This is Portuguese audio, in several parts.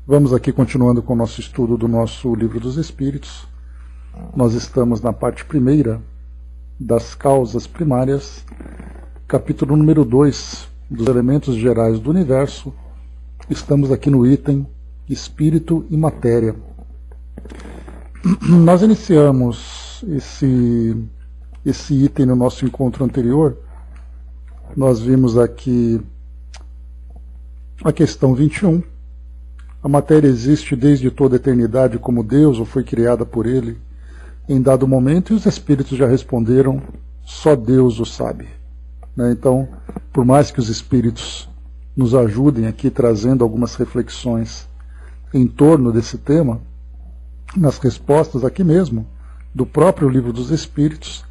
Vamos aqui continuando com o nosso estudo do nosso Livro dos Espíritos. Nós estamos na parte primeira das causas primárias, capítulo número 2 dos elementos gerais do universo. Estamos aqui no item Espírito e Matéria. Nós iniciamos esse item no nosso encontro anterior. Nós vimos aqui a questão 21. A matéria existe desde toda a eternidade como Deus ou foi criada por Ele em dado momento, e os espíritos já responderam: só Deus o sabe. Então, por mais que os espíritos nos ajudem aqui trazendo algumas reflexões em torno desse tema, nas respostas aqui mesmo do próprio Livro dos Espíritos,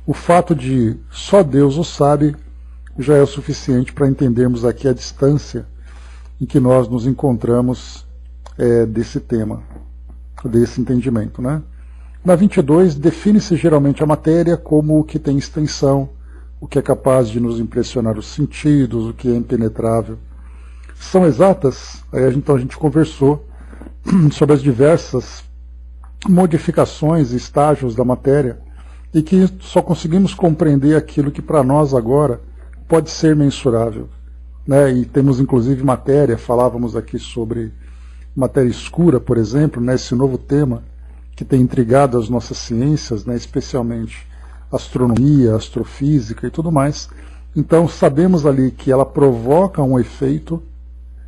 o fato de só Deus o sabe já é o suficiente para entendermos aqui a distância em que nós nos encontramos desse tema, desse entendimento. Na 22, define-se geralmente a matéria como o que tem extensão, o que é capaz de nos impressionar os sentidos, o que é impenetrável. São exatas? Então a gente conversou sobre as diversas modificações e estágios da matéria, e que só conseguimos compreender aquilo que para nós agora pode ser mensurável. E temos inclusive matéria, falávamos aqui sobre matéria escura, por exemplo, esse novo tema que tem intrigado as nossas ciências, especialmente astronomia, astrofísica e tudo mais. Então sabemos ali que ela provoca um efeito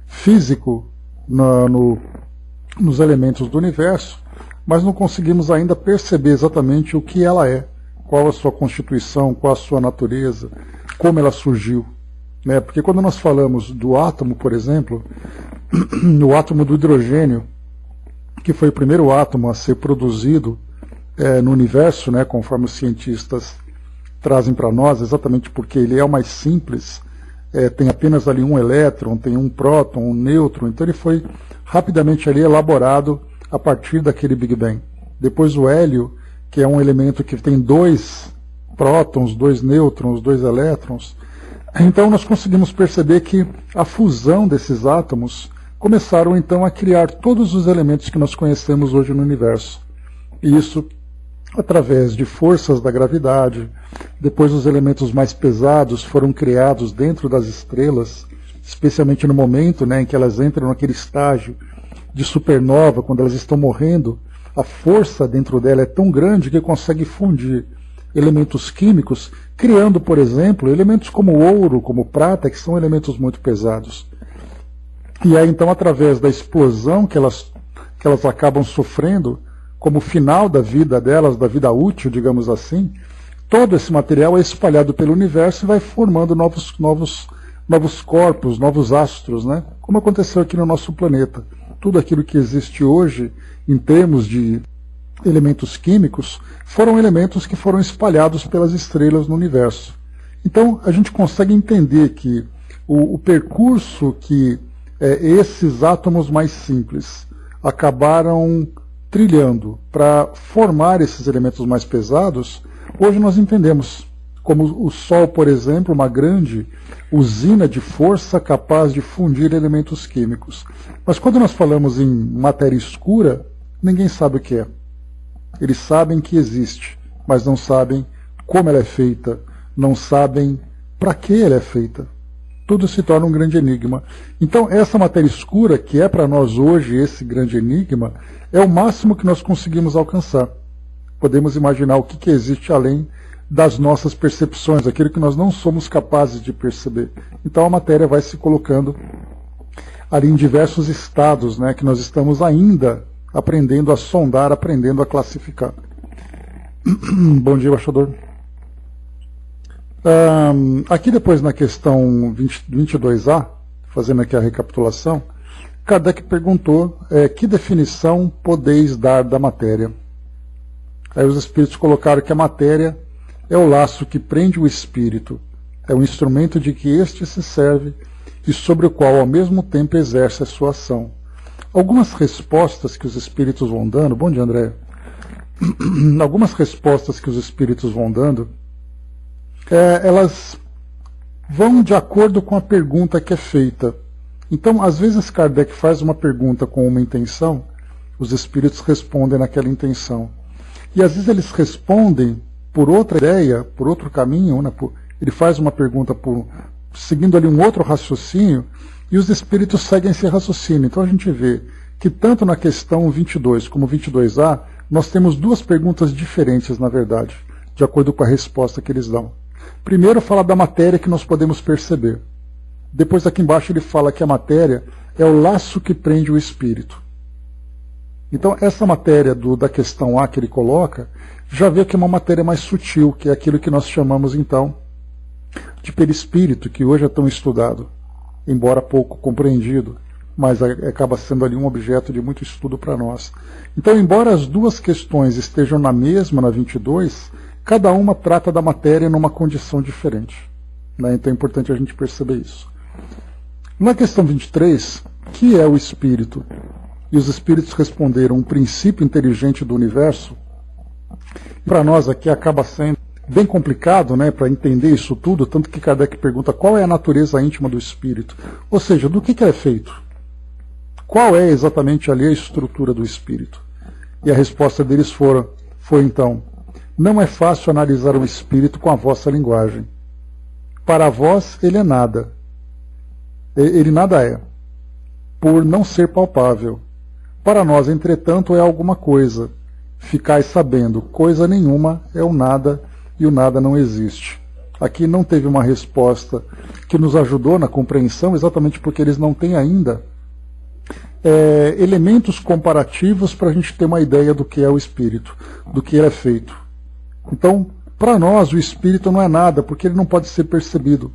físico nos elementos do universo, mas não conseguimos ainda perceber exatamente o que ela é, qual a sua constituição, qual a sua natureza, como ela surgiu. Porque quando nós falamos do átomo, por exemplo, o átomo do hidrogênio, que foi o primeiro átomo a ser produzido no universo, conforme os cientistas trazem para nós, exatamente porque ele é o mais simples, tem apenas ali um elétron, tem um próton, um nêutron, então ele foi rapidamente ali elaborado a partir daquele Big Bang. Depois o hélio, que é um elemento que tem 2 prótons, 2 nêutrons, 2 elétrons. Então nós conseguimos perceber que a fusão desses átomos começaram então a criar todos os elementos que nós conhecemos hoje no universo. E isso através de forças da gravidade. Depois os elementos mais pesados foram criados dentro das estrelas, especialmente no momento em que elas entram naquele estágio de supernova, quando elas estão morrendo. A força dentro dela é tão grande que consegue fundir elementos químicos, criando, por exemplo, elementos como ouro, como prata, que são elementos muito pesados. E aí, então, através da explosão que elas acabam sofrendo, como final da vida delas, da vida útil, digamos assim, todo esse material é espalhado pelo universo e vai formando novos corpos, novos astros, como aconteceu aqui no nosso planeta. Tudo aquilo que existe hoje, em termos de elementos químicos, foram elementos que foram espalhados pelas estrelas no universo. Então a gente consegue entender que o percurso que esses átomos mais simples acabaram trilhando para formar esses elementos mais pesados, hoje nós entendemos como o Sol, por exemplo, uma grande usina de força capaz de fundir elementos químicos. Mas quando nós falamos em matéria escura, ninguém sabe o que é. Eles sabem que existe, mas não sabem como ela é feita, não sabem para que ela é feita. Tudo se torna um grande enigma. Então essa matéria escura, que é para nós hoje esse grande enigma, é o máximo que nós conseguimos alcançar. Podemos imaginar o que existe além das nossas percepções, aquilo que nós não somos capazes de perceber. Então a matéria vai se colocando ali em diversos estados, que nós estamos ainda aprendendo a sondar, aprendendo a classificar. Bom dia, embaixador. Aqui depois na questão 22A, fazendo aqui a recapitulação, Kardec perguntou que definição podeis dar da matéria? Aí os espíritos colocaram que a matéria é o laço que prende o espírito, é o instrumento de que este se serve e sobre o qual ao mesmo tempo exerce a sua ação. Algumas respostas que os espíritos vão dando, bom dia, André, algumas respostas que os espíritos vão dando, elas vão de acordo com a pergunta que é feita. Então, às vezes Kardec faz uma pergunta com uma intenção, os espíritos respondem naquela intenção. E às vezes eles respondem por outra ideia, por outro caminho, né? Ele faz uma pergunta seguindo ali um outro raciocínio, e os espíritos seguem esse raciocínio. Então a gente vê que tanto na questão 22 como 22A, nós temos duas perguntas diferentes, na verdade, de acordo com a resposta que eles dão. Primeiro fala da matéria que nós podemos perceber. Depois aqui embaixo ele fala que a matéria é o laço que prende o espírito. Então essa matéria da questão A que ele coloca, já vê que é uma matéria mais sutil, que é aquilo que nós chamamos então de perispírito, que hoje é tão estudado, embora pouco compreendido, mas acaba sendo ali um objeto de muito estudo para nós. Então, embora as duas questões estejam na 22, cada uma trata da matéria numa condição diferente, né? Então é importante a gente perceber isso. Na questão 23, que é o espírito? E os espíritos responderam um princípio inteligente do universo. Para nós aqui acaba sendo bem complicado, né, para entender isso tudo, tanto que Kardec pergunta qual é a natureza íntima do espírito, ou seja, do que é feito? Qual é exatamente ali a estrutura do espírito? E a resposta deles foi então, não é fácil analisar o espírito com a vossa linguagem. Para vós ele é nada. Ele nada é, por não ser palpável. Para nós, entretanto, é alguma coisa. Ficais sabendo, coisa nenhuma é o nada, e o nada não existe. Aqui não teve uma resposta que nos ajudou na compreensão, exatamente porque eles não têm ainda elementos comparativos para a gente ter uma ideia do que é o espírito, do que ele é feito. Então, para nós, o espírito não é nada, porque ele não pode ser percebido.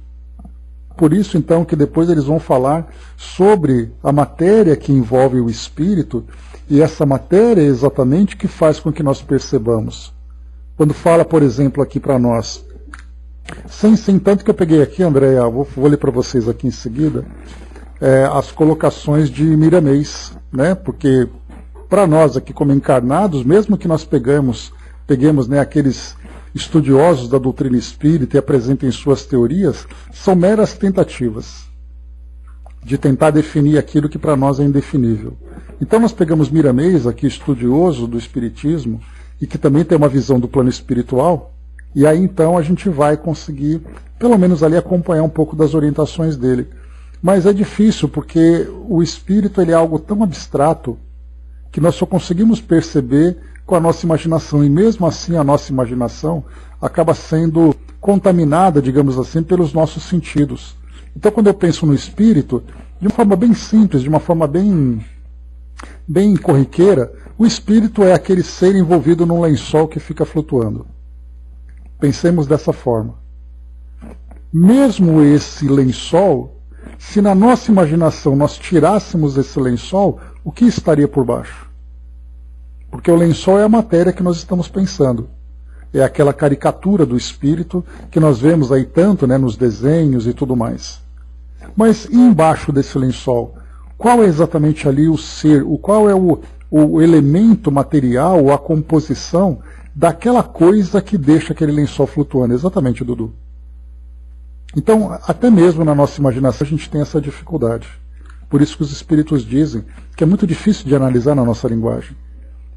Por isso, então, que depois eles vão falar sobre a matéria que envolve o espírito, e essa matéria é exatamente que faz com que nós percebamos. Quando fala, por exemplo, aqui para nós, sem tanto que eu peguei aqui, André, vou ler para vocês aqui em seguida, as colocações de Miramês, né? Porque para nós aqui como encarnados, mesmo que nós peguemos, né, aqueles estudiosos da doutrina espírita e apresentem suas teorias, são meras tentativas de tentar definir aquilo que para nós é indefinível. Então nós pegamos Miramês, aqui estudioso do espiritismo, e que também tem uma visão do plano espiritual, e aí então a gente vai conseguir, pelo menos ali, acompanhar um pouco das orientações dele. Mas é difícil, porque o espírito ele é algo tão abstrato que nós só conseguimos perceber com a nossa imaginação, e mesmo assim a nossa imaginação acaba sendo contaminada, digamos assim, pelos nossos sentidos. Então quando eu penso no espírito, de uma forma bem simples, de uma forma bem corriqueira, o espírito é aquele ser envolvido num lençol que fica flutuando. Pensemos dessa forma. Mesmo esse lençol, se na nossa imaginação nós tirássemos esse lençol, o que estaria por baixo? Porque o lençol é a matéria que nós estamos pensando. É aquela caricatura do espírito que nós vemos aí tanto, né, nos desenhos e tudo mais. Mas e embaixo desse lençol? Qual é exatamente ali o ser? Qual é o elemento material, ou a composição daquela coisa que deixa aquele lençol flutuando? Exatamente, Dudu. Então, até mesmo na nossa imaginação a gente tem essa dificuldade. Por isso que os espíritos dizem que é muito difícil de analisar na nossa linguagem.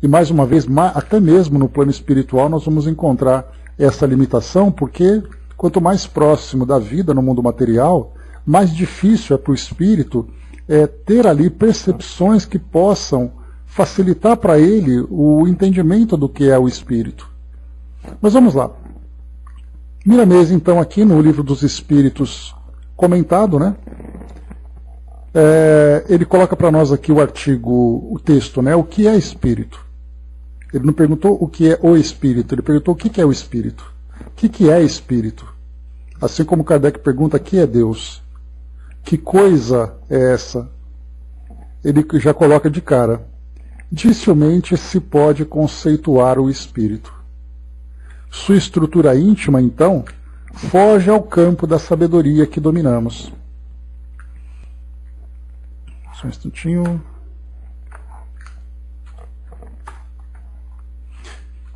E mais uma vez, até mesmo no plano espiritual nós vamos encontrar essa limitação, porque quanto mais próximo da vida no mundo material, mais difícil é para o espírito ter ali percepções que possam facilitar para ele o entendimento do que é o espírito. Mas vamos lá. Miramês, então, aqui no Livro dos Espíritos comentado, né? Ele coloca para nós aqui o texto, né? O que é espírito? Ele não perguntou o que é o espírito, ele perguntou o que é o espírito. O que é espírito? Assim como Kardec pergunta, que é Deus? Que coisa é essa? Ele já coloca de cara. Dificilmente se pode conceituar o espírito. Sua estrutura íntima, então, foge ao campo da sabedoria que dominamos. Só um instantinho.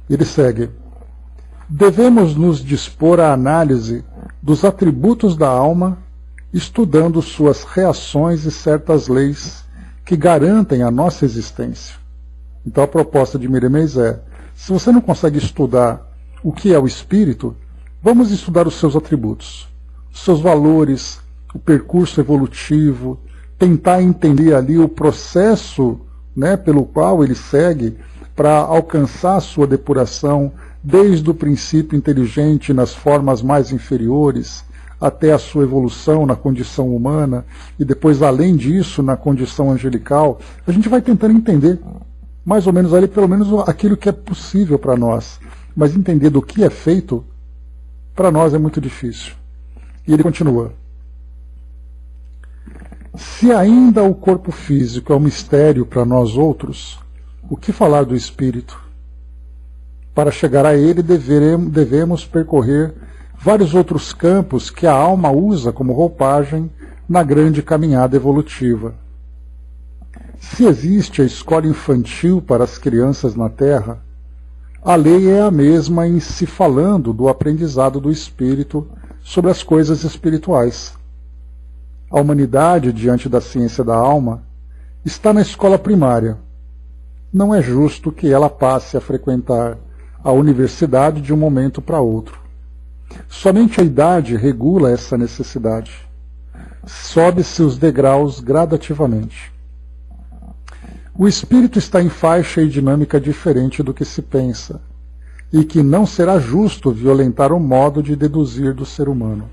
Ele segue. Devemos nos dispor à análise dos atributos da alma estudando suas reações e certas leis que garantem a nossa existência. Então a proposta de Miremes é, se você não consegue estudar o que é o espírito, vamos estudar os seus atributos, os seus valores, o percurso evolutivo, tentar entender ali o processo, né, pelo qual ele segue para alcançar a sua depuração, desde o princípio inteligente nas formas mais inferiores, até a sua evolução na condição humana, e depois, além disso, na condição angelical. A gente vai tentando entender, mais ou menos ali, pelo menos aquilo que é possível para nós. Mas entender do que é feito, para nós é muito difícil. E ele continua. Se ainda o corpo físico é um mistério para nós outros, o que falar do espírito? Para chegar a ele, devemos percorrer vários outros campos que a alma usa como roupagem na grande caminhada evolutiva. Se existe a escola infantil para as crianças na Terra, a lei é a mesma em se falando do aprendizado do espírito sobre as coisas espirituais. A humanidade, diante da ciência da alma, está na escola primária. Não é justo que ela passe a frequentar a universidade de um momento para outro. Somente a idade regula essa necessidade. Sobe-se os degraus gradativamente. O espírito está em faixa e dinâmica diferente do que se pensa, e que não será justo violentar o modo de deduzir do ser humano.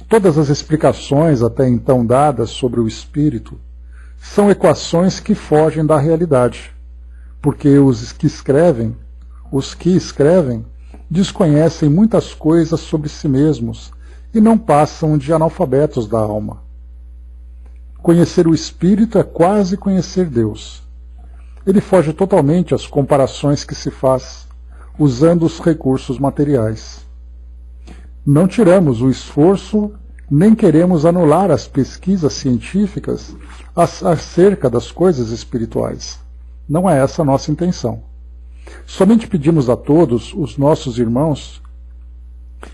Todas as explicações até então dadas sobre o espírito são equações que fogem da realidade, porque os que escrevem desconhecem muitas coisas sobre si mesmos e não passam de analfabetos da alma. Conhecer o espírito é quase conhecer Deus. Ele foge totalmente às comparações que se faz, usando os recursos materiais. Não tiramos o esforço, nem queremos anular as pesquisas científicas acerca das coisas espirituais. Não é essa a nossa intenção. Somente pedimos a todos os nossos irmãos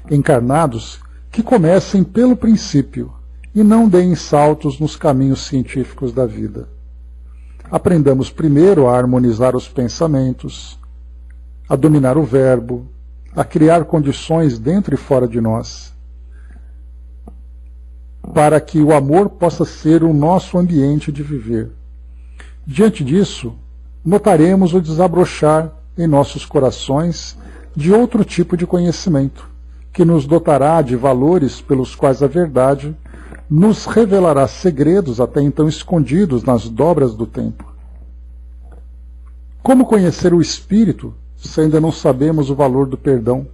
encarnados que comecem pelo princípio e não deem saltos nos caminhos científicos da vida. Aprendamos primeiro a harmonizar os pensamentos, a dominar o verbo, a criar condições dentro e fora de nós, para que o amor possa ser o nosso ambiente de viver. Diante disso, notaremos o desabrochar em nossos corações de outro tipo de conhecimento, que nos dotará de valores pelos quais a verdade nos revelará segredos até então escondidos nas dobras do tempo. Como conhecer o espírito se ainda não sabemos o valor do perdão?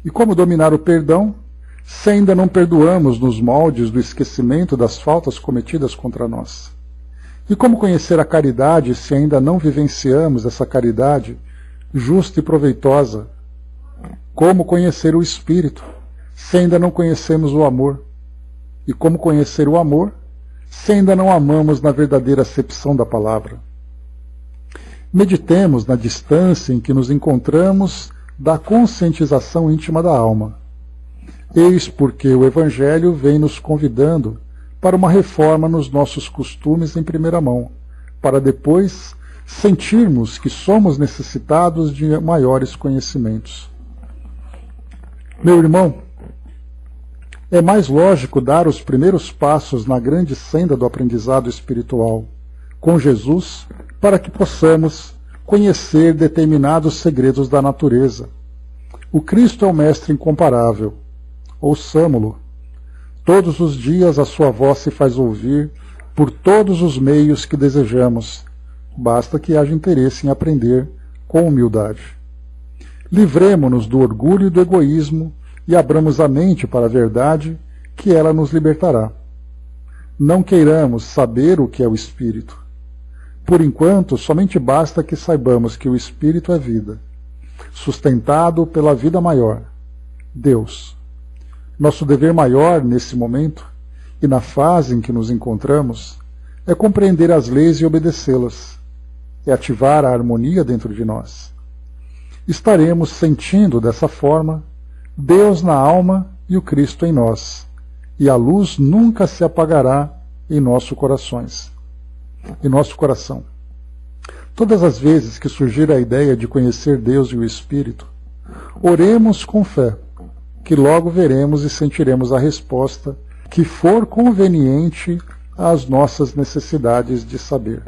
E como dominar o perdão se ainda não perdoamos nos moldes do esquecimento das faltas cometidas contra nós? E como conhecer a caridade se ainda não vivenciamos essa caridade justa e proveitosa? Como conhecer o espírito se ainda não conhecemos o amor? E como conhecer o amor se ainda não amamos na verdadeira acepção da palavra? Meditemos na distância em que nos encontramos da conscientização íntima da alma. Eis porque o Evangelho vem nos convidando para uma reforma nos nossos costumes em primeira mão, para depois sentirmos que somos necessitados de maiores conhecimentos. Meu irmão, é mais lógico dar os primeiros passos na grande senda do aprendizado espiritual com Jesus, para que possamos conhecer determinados segredos da natureza. O Cristo é o Mestre incomparável. Ouçamo-lo. Todos os dias a sua voz se faz ouvir por todos os meios que desejamos. Basta que haja interesse em aprender com humildade. Livremo-nos do orgulho e do egoísmo e abramos a mente para a verdade, que ela nos libertará. Não queiramos saber o que é o Espírito. Por enquanto, somente basta que saibamos que o Espírito é vida, sustentado pela vida maior, Deus. Nosso dever maior nesse momento, e na fase em que nos encontramos, é compreender as leis e obedecê-las, é ativar a harmonia dentro de nós. Estaremos sentindo dessa forma Deus na alma e o Cristo em nós, e a luz nunca se apagará em nossos corações, em nosso coração. Todas as vezes que surgir a ideia de conhecer Deus e o Espírito, oremos com fé, que logo veremos e sentiremos a resposta que for conveniente às nossas necessidades de saber.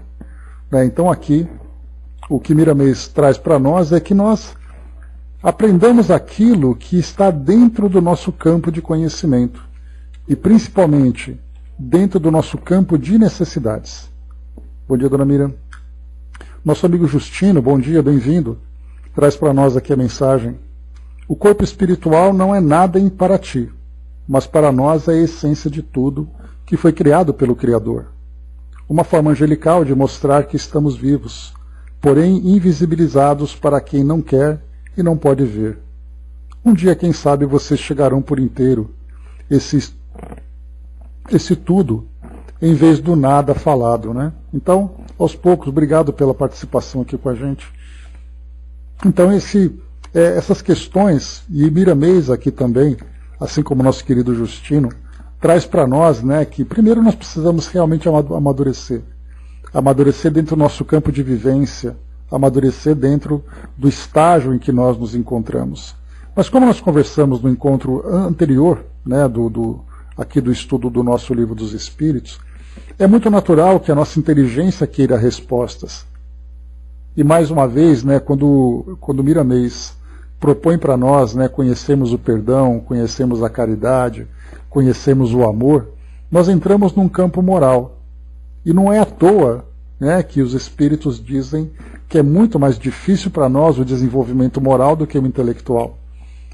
Então aqui, o que Miramês traz para nós é que nós aprendamos aquilo que está dentro do nosso campo de conhecimento e principalmente dentro do nosso campo de necessidades. Bom dia, dona Miriam. Nosso amigo Justino, bom dia, bem-vindo, traz para nós aqui a mensagem. O corpo espiritual não é nada para ti, mas para nós é a essência de tudo que foi criado pelo Criador. Uma forma angelical de mostrar que estamos vivos, porém invisibilizados para quem não quer e não pode ver. Um dia, quem sabe, vocês chegarão por inteiro, esse tudo, em vez do nada falado, né? Então, aos poucos, obrigado pela participação aqui com a gente. Então, essas questões, e Miramês aqui também, assim como nosso querido Justino, traz para nós, né, que primeiro nós precisamos realmente amadurecer. Amadurecer dentro do nosso campo de vivência, amadurecer dentro do estágio em que nós nos encontramos. Mas como nós conversamos no encontro anterior, né, aqui do estudo do nosso Livro dos Espíritos, é muito natural que a nossa inteligência queira respostas. E mais uma vez, né, quando Miramês propõe para nós, né, conhecermos o perdão, conhecermos a caridade, conhecermos o amor, nós entramos num campo moral. E não é à toa, né, que os espíritos dizem que é muito mais difícil para nós o desenvolvimento moral do que o intelectual.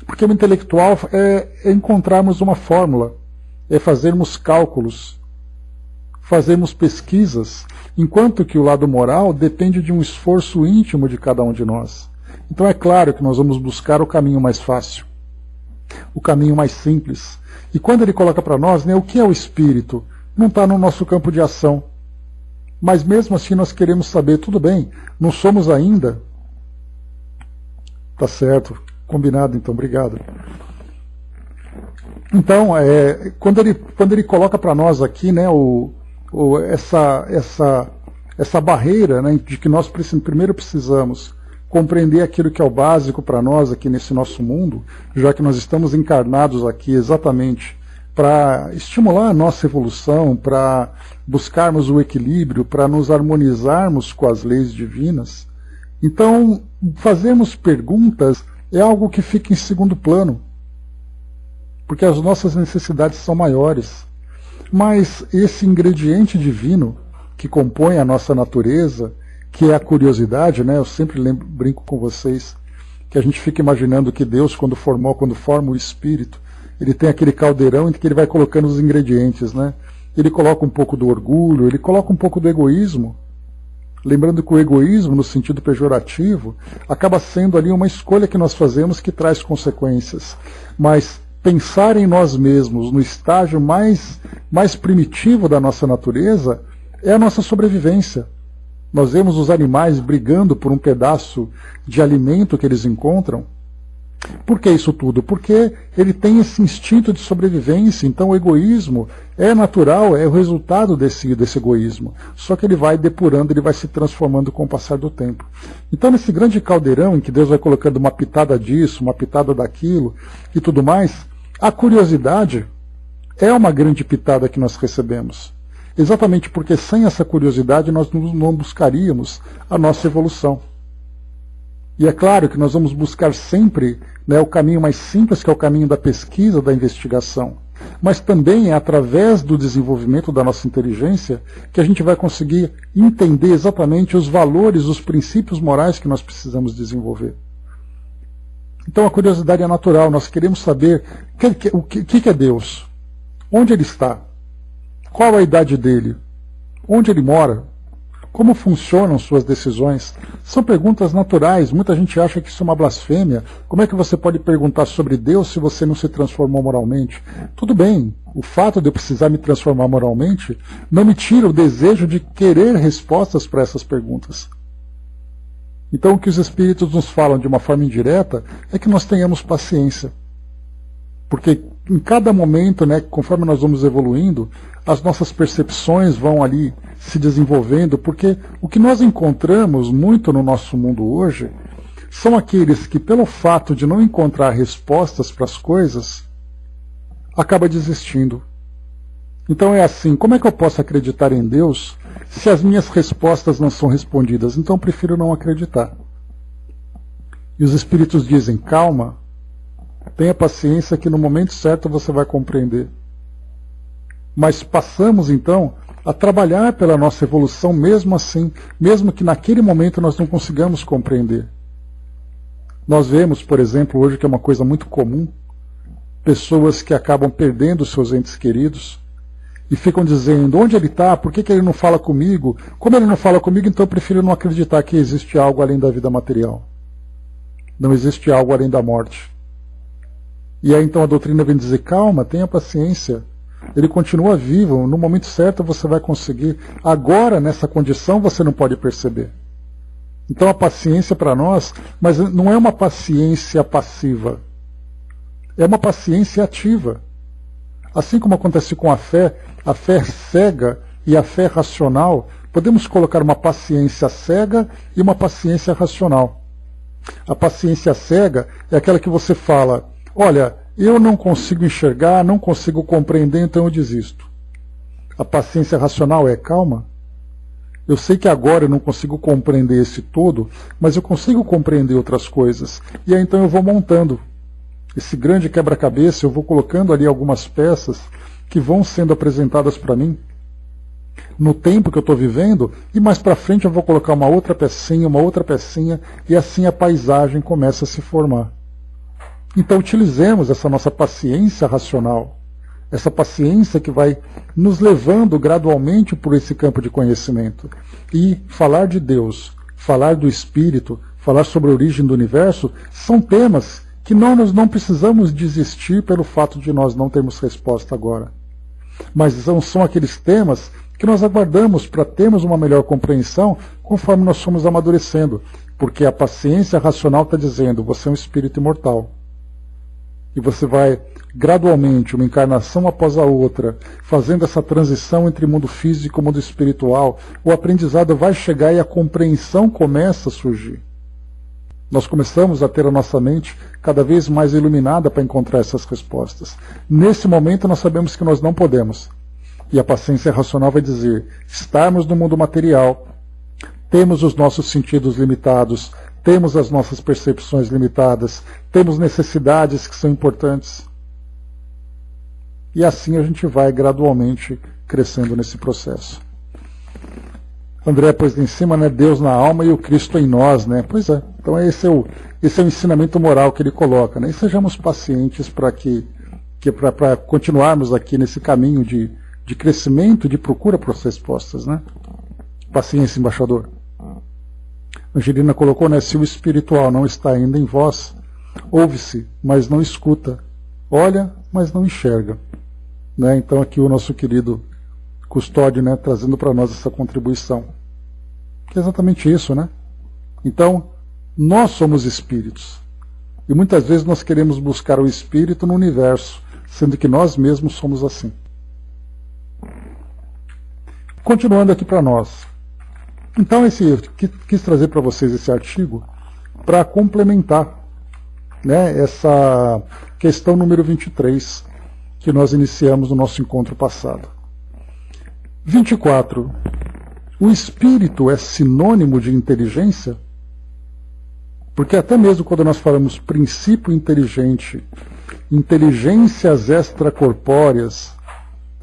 Porque o intelectual é encontrarmos uma fórmula, é fazermos cálculos, fazermos pesquisas, enquanto que o lado moral depende de um esforço íntimo de cada um de nós. Então é claro que nós vamos buscar o caminho mais fácil, o caminho mais simples. E quando ele coloca para nós, né, o que é o espírito? Não está no nosso campo de ação. Mas mesmo assim nós queremos saber, tudo bem, não somos ainda? Tá certo, então, obrigado. Então, quando ele coloca para nós aqui, né, essa barreira, né, de que nós primeiro precisamos compreender aquilo que é o básico para nós aqui nesse nosso mundo, já que nós estamos encarnados aqui exatamente para estimular a nossa evolução, para buscarmos o equilíbrio, para nos harmonizarmos com as leis divinas. Então, fazermos perguntas é algo que fica em segundo plano, porque as nossas necessidades são maiores. Mas esse ingrediente divino que compõe a nossa natureza, que é a curiosidade, né? Eu sempre brinco com vocês que a gente fica imaginando que Deus, quando forma o espírito, ele tem aquele caldeirão em que ele vai colocando os ingredientes, né? Ele coloca um pouco do orgulho, ele coloca um pouco do egoísmo. Lembrando que o egoísmo, no sentido pejorativo, acaba sendo ali uma escolha que nós fazemos que traz consequências. Mas pensar em nós mesmos, no estágio mais primitivo da nossa natureza, é a nossa sobrevivência. Nós vemos os animais brigando por um pedaço de alimento que eles encontram. Por que isso tudo? Porque ele tem esse instinto de sobrevivência, então o egoísmo é natural, é o resultado desse egoísmo. Só que ele vai depurando, ele vai se transformando com o passar do tempo. Então nesse grande caldeirão em que Deus vai colocando uma pitada disso, uma pitada daquilo e tudo mais, a curiosidade é uma grande pitada que nós recebemos. Exatamente porque sem essa curiosidade nós não buscaríamos a nossa evolução. E é claro que nós vamos buscar sempre, né, o caminho mais simples, que é o caminho da pesquisa, da investigação. Mas também é através do desenvolvimento da nossa inteligência que a gente vai conseguir entender exatamente os valores, os princípios morais que nós precisamos desenvolver. Então a curiosidade é natural, nós queremos saber o que é Deus, onde Ele está, qual a idade dele, onde Ele mora, como funcionam suas decisões. São perguntas naturais, muita gente acha que isso é uma blasfêmia. Como é que você pode perguntar sobre Deus se você não se transformou moralmente? Tudo bem, o fato de eu precisar me transformar moralmente não me tira o desejo de querer respostas para essas perguntas. Então o que os espíritos nos falam de uma forma indireta é que nós tenhamos paciência. Porque em cada momento, né, conforme nós vamos evoluindo, as nossas percepções vão ali se desenvolvendo, porque o que nós encontramos muito no nosso mundo hoje são aqueles que, pelo fato de não encontrar respostas para as coisas, acaba desistindo. Então é assim, como é que eu posso acreditar em Deus se as minhas respostas não são respondidas? Então eu prefiro não acreditar. E os espíritos dizem, calma, tenha paciência que no momento certo você vai compreender. Mas passamos então a trabalhar pela nossa evolução mesmo assim, mesmo que naquele momento nós não consigamos compreender. Nós vemos, por exemplo, hoje que é uma coisa muito comum, pessoas que acabam perdendo seus entes queridos e ficam dizendo, onde ele está? Por que ele não fala comigo? Como ele não fala comigo, então eu prefiro não acreditar que existe algo além da vida material. Não existe algo além da morte. E aí então a doutrina vem dizer, calma, tenha paciência. Ele continua vivo, no momento certo você vai conseguir. Agora, nessa condição, você não pode perceber. Então a paciência para nós, mas não é uma paciência passiva. É uma paciência ativa. Assim como acontece com a fé cega e a fé racional, podemos colocar uma paciência cega e uma paciência racional. A paciência cega é aquela que você fala, olha, eu não consigo enxergar, não consigo compreender, então eu desisto. A paciência racional é calma. Eu sei que agora eu não consigo compreender esse todo, mas eu consigo compreender outras coisas. E aí então eu vou montando esse grande quebra-cabeça, eu vou colocando ali algumas peças que vão sendo apresentadas para mim no tempo que eu estou vivendo, e mais para frente eu vou colocar uma outra pecinha, e assim a paisagem começa a se formar. Então utilizemos essa nossa paciência racional, essa paciência que vai nos levando gradualmente por esse campo de conhecimento. E falar de Deus, falar do Espírito, falar sobre a origem do universo, são temas que nós não precisamos desistir pelo fato de nós não termos resposta agora. Mas são aqueles temas que nós aguardamos para termos uma melhor compreensão conforme nós fomos amadurecendo. Porque a paciência racional está dizendo, você é um espírito imortal. E você vai gradualmente, uma encarnação após a outra, fazendo essa transição entre mundo físico e mundo espiritual, o aprendizado vai chegar e a compreensão começa a surgir. Nós começamos a ter a nossa mente cada vez mais iluminada para encontrar essas respostas. Nesse momento nós sabemos que nós não podemos. E a paciência racional vai dizer, estarmos no mundo material, temos os nossos sentidos limitados, temos as nossas percepções limitadas, temos necessidades que são importantes. E assim a gente vai gradualmente crescendo nesse processo. André pôs em cima, né, Deus na alma e o Cristo em nós, né? Pois é. Então esse é o ensinamento moral que ele coloca, né? E sejamos pacientes para continuarmos aqui nesse caminho de crescimento, de procura por respostas, né? Paciência, embaixador. Angelina colocou, né, se o espiritual não está ainda em vós, ouve-se, mas não escuta, olha, mas não enxerga. Né? Então aqui o nosso querido Custódio, né, trazendo para nós essa contribuição. Que é exatamente isso, né? Então, nós somos espíritos. E muitas vezes nós queremos buscar o espírito no universo, sendo que nós mesmos somos assim. Continuando aqui para nós. Então, quis trazer para vocês esse artigo para complementar, né, essa questão número 23, que nós iniciamos no nosso encontro passado. 24. O espírito é sinônimo de inteligência? Porque até mesmo quando nós falamos princípio inteligente, inteligências extracorpóreas,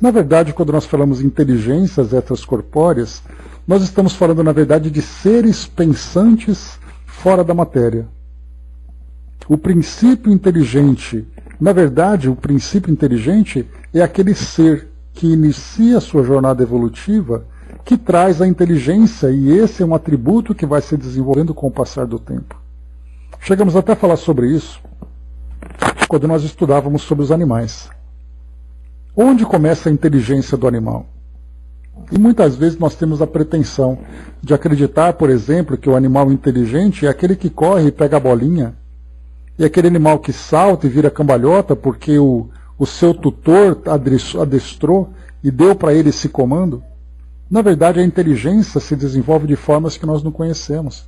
na verdade, quando nós falamos inteligências extracorpóreas, nós estamos falando, na verdade, de seres pensantes fora da matéria. O princípio inteligente, na verdade, o princípio inteligente é aquele ser que inicia a sua jornada evolutiva, que traz a inteligência, e esse é um atributo que vai se desenvolvendo com o passar do tempo. Chegamos até a falar sobre isso quando nós estudávamos sobre os animais. Onde começa a inteligência do animal? E muitas vezes nós temos a pretensão de acreditar, por exemplo, que o animal inteligente é aquele que corre e pega a bolinha, e aquele animal que salta e vira cambalhota porque o o seu tutor adestrou e deu para ele esse comando? Na verdade, a inteligência se desenvolve de formas que nós não conhecemos.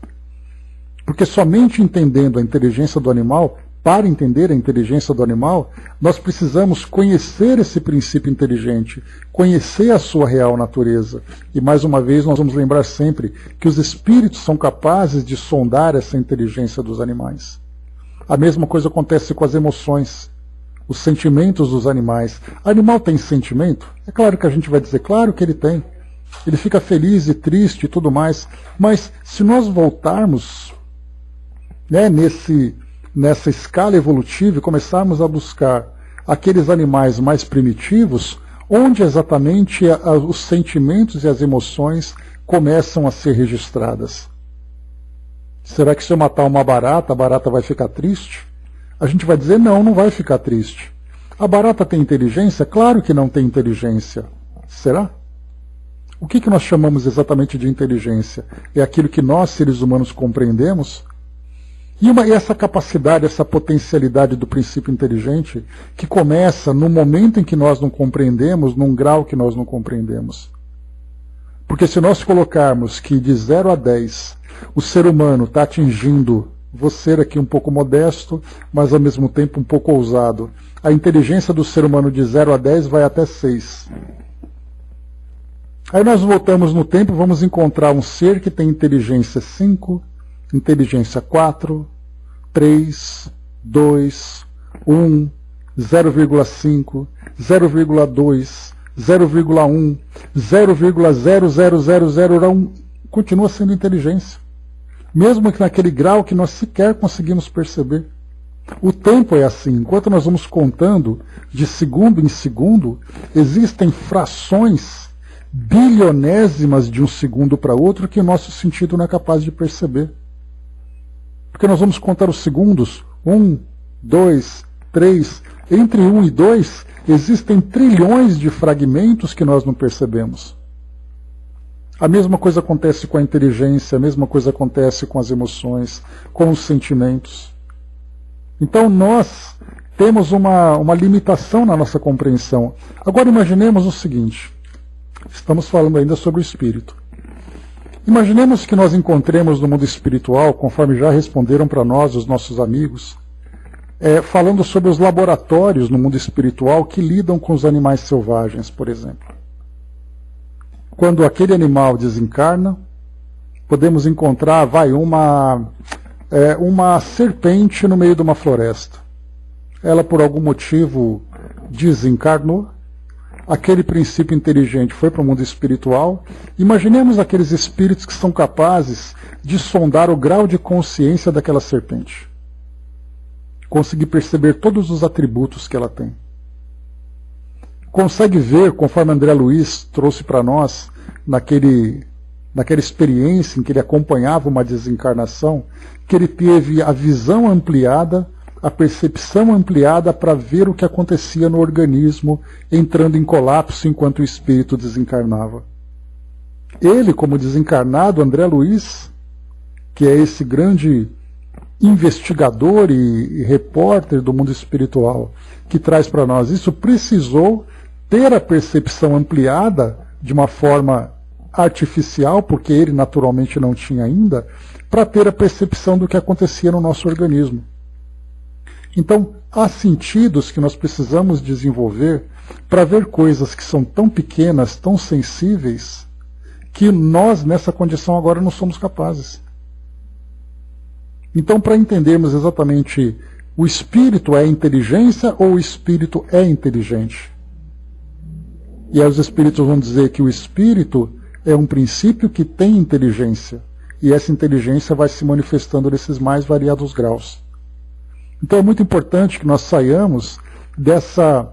Porque somente entendendo a inteligência do animal, para entender a inteligência do animal, nós precisamos conhecer esse princípio inteligente, conhecer a sua real natureza. E mais uma vez nós vamos lembrar sempre que os espíritos são capazes de sondar essa inteligência dos animais. A mesma coisa acontece com as emoções, os sentimentos dos animais. Animal tem sentimento? É claro que a gente vai dizer, claro que ele tem. Ele fica feliz e triste e tudo mais. Mas se nós voltarmos, né, nessa escala evolutiva e começarmos a buscar aqueles animais mais primitivos, onde exatamente os sentimentos e as emoções começam a ser registradas. Será que se eu matar uma barata, a barata vai ficar triste? A gente vai dizer, não, não vai ficar triste. A barata tem inteligência? Claro que não tem inteligência. Será? O que nós chamamos exatamente de inteligência? É aquilo que nós, seres humanos, compreendemos? E essa capacidade, essa potencialidade do princípio inteligente, que começa no momento em que nós não compreendemos, num grau que nós não compreendemos. Porque se nós colocarmos que de 0 a 10, o ser humano está atingindo, vou ser aqui um pouco modesto, mas ao mesmo tempo um pouco ousado, a inteligência do ser humano de 0 a 10 vai até 6. Aí nós voltamos no tempo e vamos encontrar um ser que tem inteligência 5, inteligência 4, 3, 2, 1, 0,5, 0,2, 0,1, 0,00001, continua sendo inteligência. Mesmo que naquele grau que nós sequer conseguimos perceber. O tempo é assim, enquanto nós vamos contando de segundo em segundo, existem frações bilionésimas de um segundo para outro que o nosso sentido não é capaz de perceber. Porque nós vamos contar os segundos, 1, 2, 3, entre 1 e 2 existem trilhões de fragmentos que nós não percebemos. A mesma coisa acontece com a inteligência, a mesma coisa acontece com as emoções, com os sentimentos. Então nós temos uma limitação na nossa compreensão. Agora imaginemos o seguinte, estamos falando ainda sobre o espírito. Imaginemos que nós encontremos no mundo espiritual, conforme já responderam para nós os nossos amigos, falando sobre os laboratórios no mundo espiritual que lidam com os animais selvagens, por exemplo. Quando aquele animal desencarna, podemos encontrar, uma serpente no meio de uma floresta. Ela, por algum motivo, desencarnou. Aquele princípio inteligente foi para o mundo espiritual. Imaginemos aqueles espíritos que são capazes de sondar o grau de consciência daquela serpente. Conseguir perceber todos os atributos que ela tem. Consegue ver, conforme André Luiz trouxe para nós, naquela experiência em que ele acompanhava uma desencarnação, que ele teve a visão ampliada, a percepção ampliada para ver o que acontecia no organismo, entrando em colapso enquanto o espírito desencarnava. Ele, como desencarnado, André Luiz, que é esse grande investigador e repórter do mundo espiritual, que traz para nós isso, precisou ter a percepção ampliada de uma forma artificial, porque ele naturalmente não tinha ainda, para ter a percepção do que acontecia no nosso organismo. Então, há sentidos que nós precisamos desenvolver para ver coisas que são tão pequenas, tão sensíveis, que nós, nessa condição, agora não somos capazes. Então, para entendermos exatamente o espírito é inteligência ou o espírito é inteligente? E aí os espíritos vão dizer que o espírito é um princípio que tem inteligência, e essa inteligência vai se manifestando nesses mais variados graus. Então é muito importante que nós saiamos dessa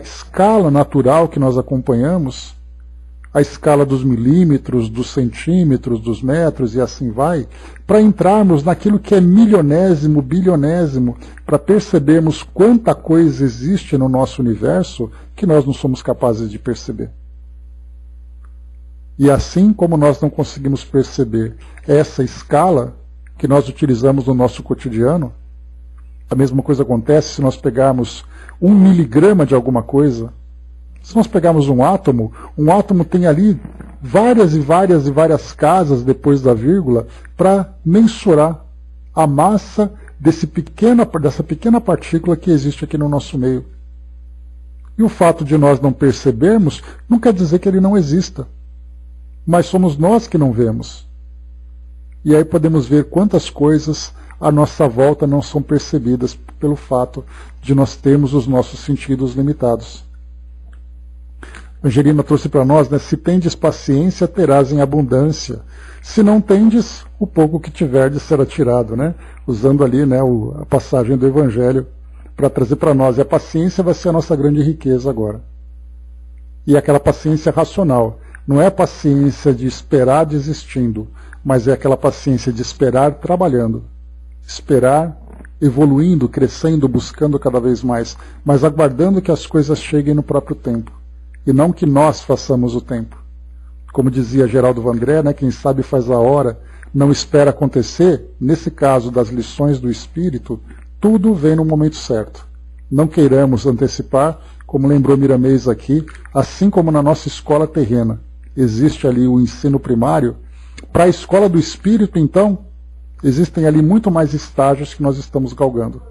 escala natural que nós acompanhamos, a escala dos milímetros, dos centímetros, dos metros e assim vai, para entrarmos naquilo que é milionésimo, bilionésimo, para percebermos quanta coisa existe no nosso universo que nós não somos capazes de perceber. E assim como nós não conseguimos perceber essa escala que nós utilizamos no nosso cotidiano, A mesma coisa acontece se nós pegarmos 1 miligrama de alguma coisa. Se nós pegarmos um átomo tem ali várias e várias e várias casas depois da vírgula para mensurar a massa dessa pequena partícula que existe aqui no nosso meio. E o fato de nós não percebermos não quer dizer que ele não exista, mas somos nós que não vemos. E aí podemos ver quantas coisas à nossa volta não são percebidas pelo fato de nós termos os nossos sentidos limitados. Angelina trouxe para nós, né, se tendes paciência, terás em abundância. Se não tendes, o pouco que tiverdes será tirado, né? Usando ali, né, a passagem do Evangelho para trazer para nós. E a paciência vai ser a nossa grande riqueza agora. E aquela paciência racional. Não é a paciência de esperar desistindo, mas é aquela paciência de esperar trabalhando. Esperar evoluindo, crescendo, buscando cada vez mais, mas aguardando que as coisas cheguem no próprio tempo. E não que nós façamos o tempo. Como dizia Geraldo Vandré, né, quem sabe faz a hora, não espera acontecer. Nesse caso das lições do Espírito, tudo vem no momento certo. Não queiramos antecipar, como lembrou Miramês aqui, assim como na nossa escola terrena. Existe ali o ensino primário. Para a escola do Espírito, então, existem ali muito mais estágios que nós estamos galgando.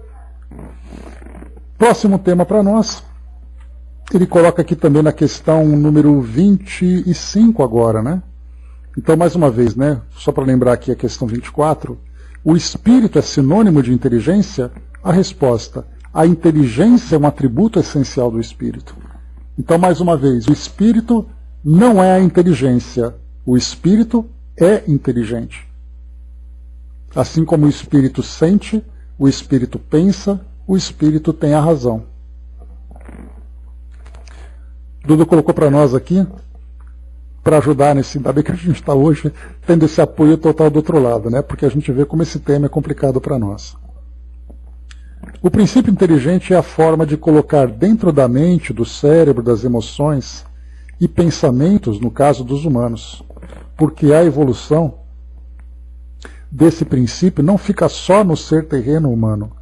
Próximo tema para nós. Ele coloca aqui também na questão número 25 agora, né? Então, mais uma vez, né? Só para lembrar aqui a questão 24. O espírito é sinônimo de inteligência? A resposta: a inteligência é um atributo essencial do espírito. Então, mais uma vez, o espírito não é a inteligência. O espírito é inteligente. Assim como o espírito sente, o espírito pensa, o espírito tem a razão. Dudu colocou para nós aqui, para ajudar nesse, ainda bem que a gente está hoje tendo esse apoio total do outro lado, né? Porque a gente vê como esse tema é complicado para nós. O princípio inteligente é a forma de colocar dentro da mente, do cérebro, das emoções e pensamentos, no caso dos humanos, porque a evolução desse princípio não fica só no ser terreno humano,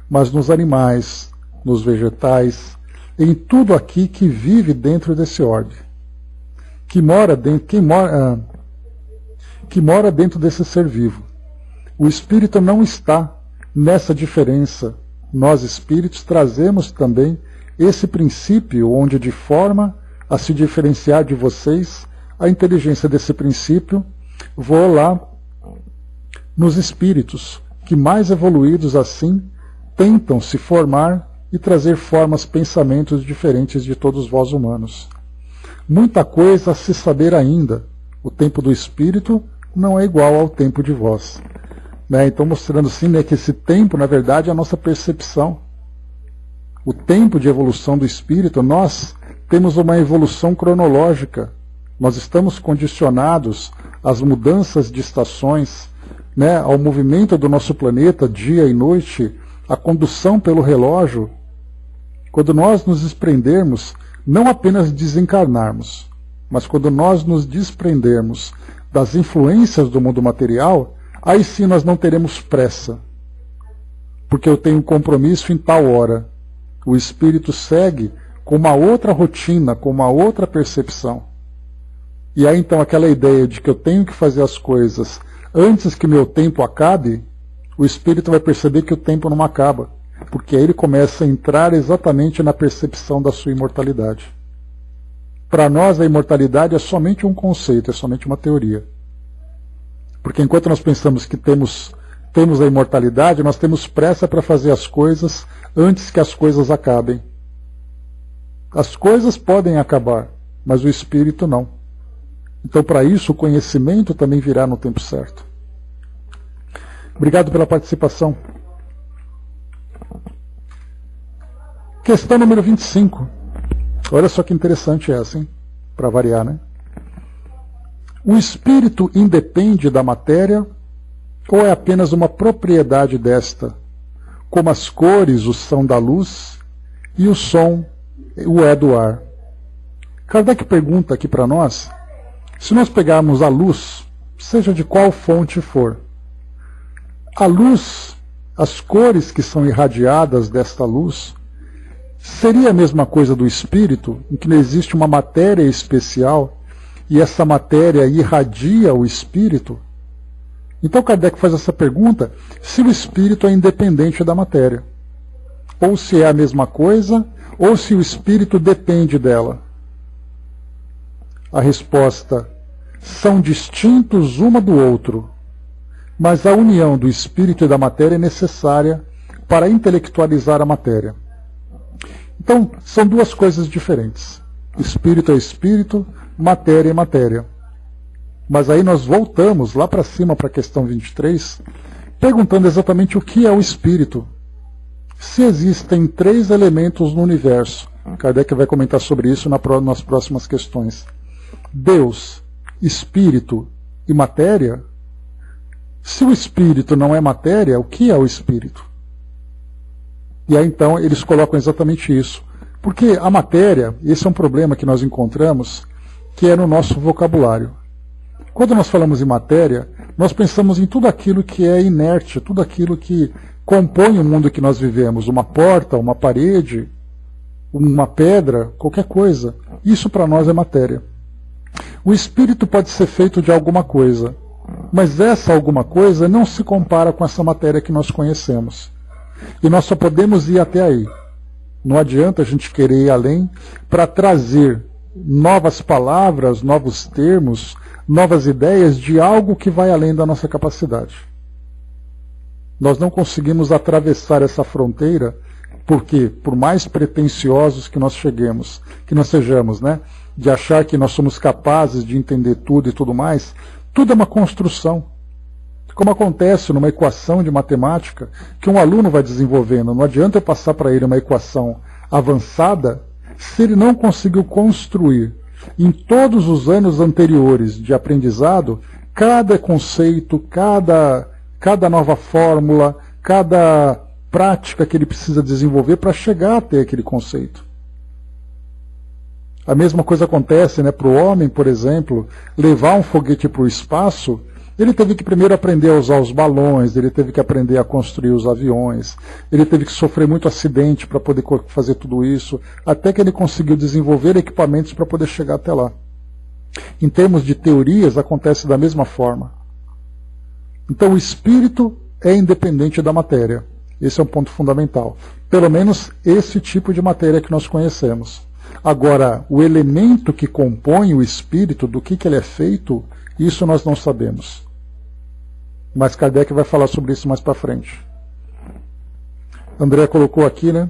mas nos animais, nos vegetais, em tudo aqui que vive dentro desse orbe, que mora dentro desse ser vivo. O espírito não está nessa diferença. Nós espíritos trazemos também esse princípio, onde de forma a se diferenciar de vocês, a inteligência desse princípio voa lá nos espíritos, que mais evoluídos assim tentam se formar e trazer formas, pensamentos diferentes de todos vós humanos. Muita coisa a se saber ainda. O tempo do espírito não é igual ao tempo de vós. Né? Então, mostrando assim, né, que esse tempo, na verdade, é a nossa percepção. O tempo de evolução do espírito, nós temos uma evolução cronológica. Nós estamos condicionados às mudanças de estações, né, ao movimento do nosso planeta, dia e noite, a condução pelo relógio. Quando nós nos desprendermos, não apenas desencarnarmos, mas quando nós nos desprendermos das influências do mundo material, aí sim nós não teremos pressa, porque eu tenho um compromisso em tal hora. O espírito segue com uma outra rotina, com uma outra percepção. E aí então aquela ideia de que eu tenho que fazer as coisas antes que meu tempo acabe, o espírito vai perceber que o tempo não acaba. Porque aí ele começa a entrar exatamente na percepção da sua imortalidade. Para nós, a imortalidade é somente um conceito, é somente uma teoria. Porque enquanto nós pensamos que temos a imortalidade, nós temos pressa para fazer as coisas antes que as coisas acabem. As coisas podem acabar, mas o espírito não. Então, para isso, o conhecimento também virá no tempo certo. Obrigado pela participação. Questão número 25. Olha só que interessante essa, hein? Para variar, né? O espírito independe da matéria ou é apenas uma propriedade desta, como as cores o são da luz e o som o é do ar? Kardec pergunta aqui para nós, se nós pegarmos a luz, seja de qual fonte for, a luz as cores que são irradiadas desta luz, seria a mesma coisa do espírito, em que não existe uma matéria especial e essa matéria irradia o espírito? Então Kardec faz essa pergunta, se o espírito é independente da matéria, ou se é a mesma coisa, ou se o espírito depende dela. A resposta: são distintos uma do outro, mas a união do espírito e da matéria é necessária para intelectualizar a matéria. Então, são duas coisas diferentes. Espírito é espírito, matéria é matéria. Mas aí nós voltamos lá para cima para a questão 23, perguntando exatamente o que é o espírito. Se existem 3 elementos no universo, Kardec vai comentar sobre isso nas próximas questões. Deus, espírito e matéria. Se o espírito não é matéria, o que é o espírito? E aí então eles colocam exatamente isso. Porque a matéria, esse é um problema que nós encontramos, que é no nosso vocabulário. Quando nós falamos em matéria, nós pensamos em tudo aquilo que é inerte, tudo aquilo que compõe o mundo que nós vivemos, uma porta, uma parede, uma pedra, qualquer coisa. Isso para nós é matéria. O espírito pode ser feito de alguma coisa, mas essa alguma coisa não se compara com essa matéria que nós conhecemos. E nós só podemos ir até aí. Não adianta a gente querer ir além para trazer novas palavras, novos termos, novas ideias de algo que vai além da nossa capacidade. Nós não conseguimos atravessar essa fronteira porque, por mais pretensiosos que nós cheguemos, que nós sejamos, né, de achar que nós somos capazes de entender tudo e tudo mais, tudo é uma construção. Como acontece numa equação de matemática que um aluno vai desenvolvendo. Não adianta eu passar para ele uma equação avançada se ele não conseguiu construir em todos os anos anteriores de aprendizado cada conceito, cada nova fórmula, cada prática que ele precisa desenvolver para chegar até aquele conceito. A mesma coisa acontece, né, para o homem, por exemplo, levar um foguete para o espaço. Ele teve que primeiro aprender a usar os balões, ele teve que aprender a construir os aviões, ele teve que sofrer muito acidente para poder fazer tudo isso, até que ele conseguiu desenvolver equipamentos para poder chegar até lá. Em termos de teorias, acontece da mesma forma. Então o espírito é independente da matéria. Esse é um ponto fundamental. Pelo menos esse tipo de matéria que nós conhecemos. Agora, o elemento que compõe o espírito, do que ele é feito, isso nós não sabemos. Mas Kardec vai falar sobre isso mais para frente. André colocou aqui, né?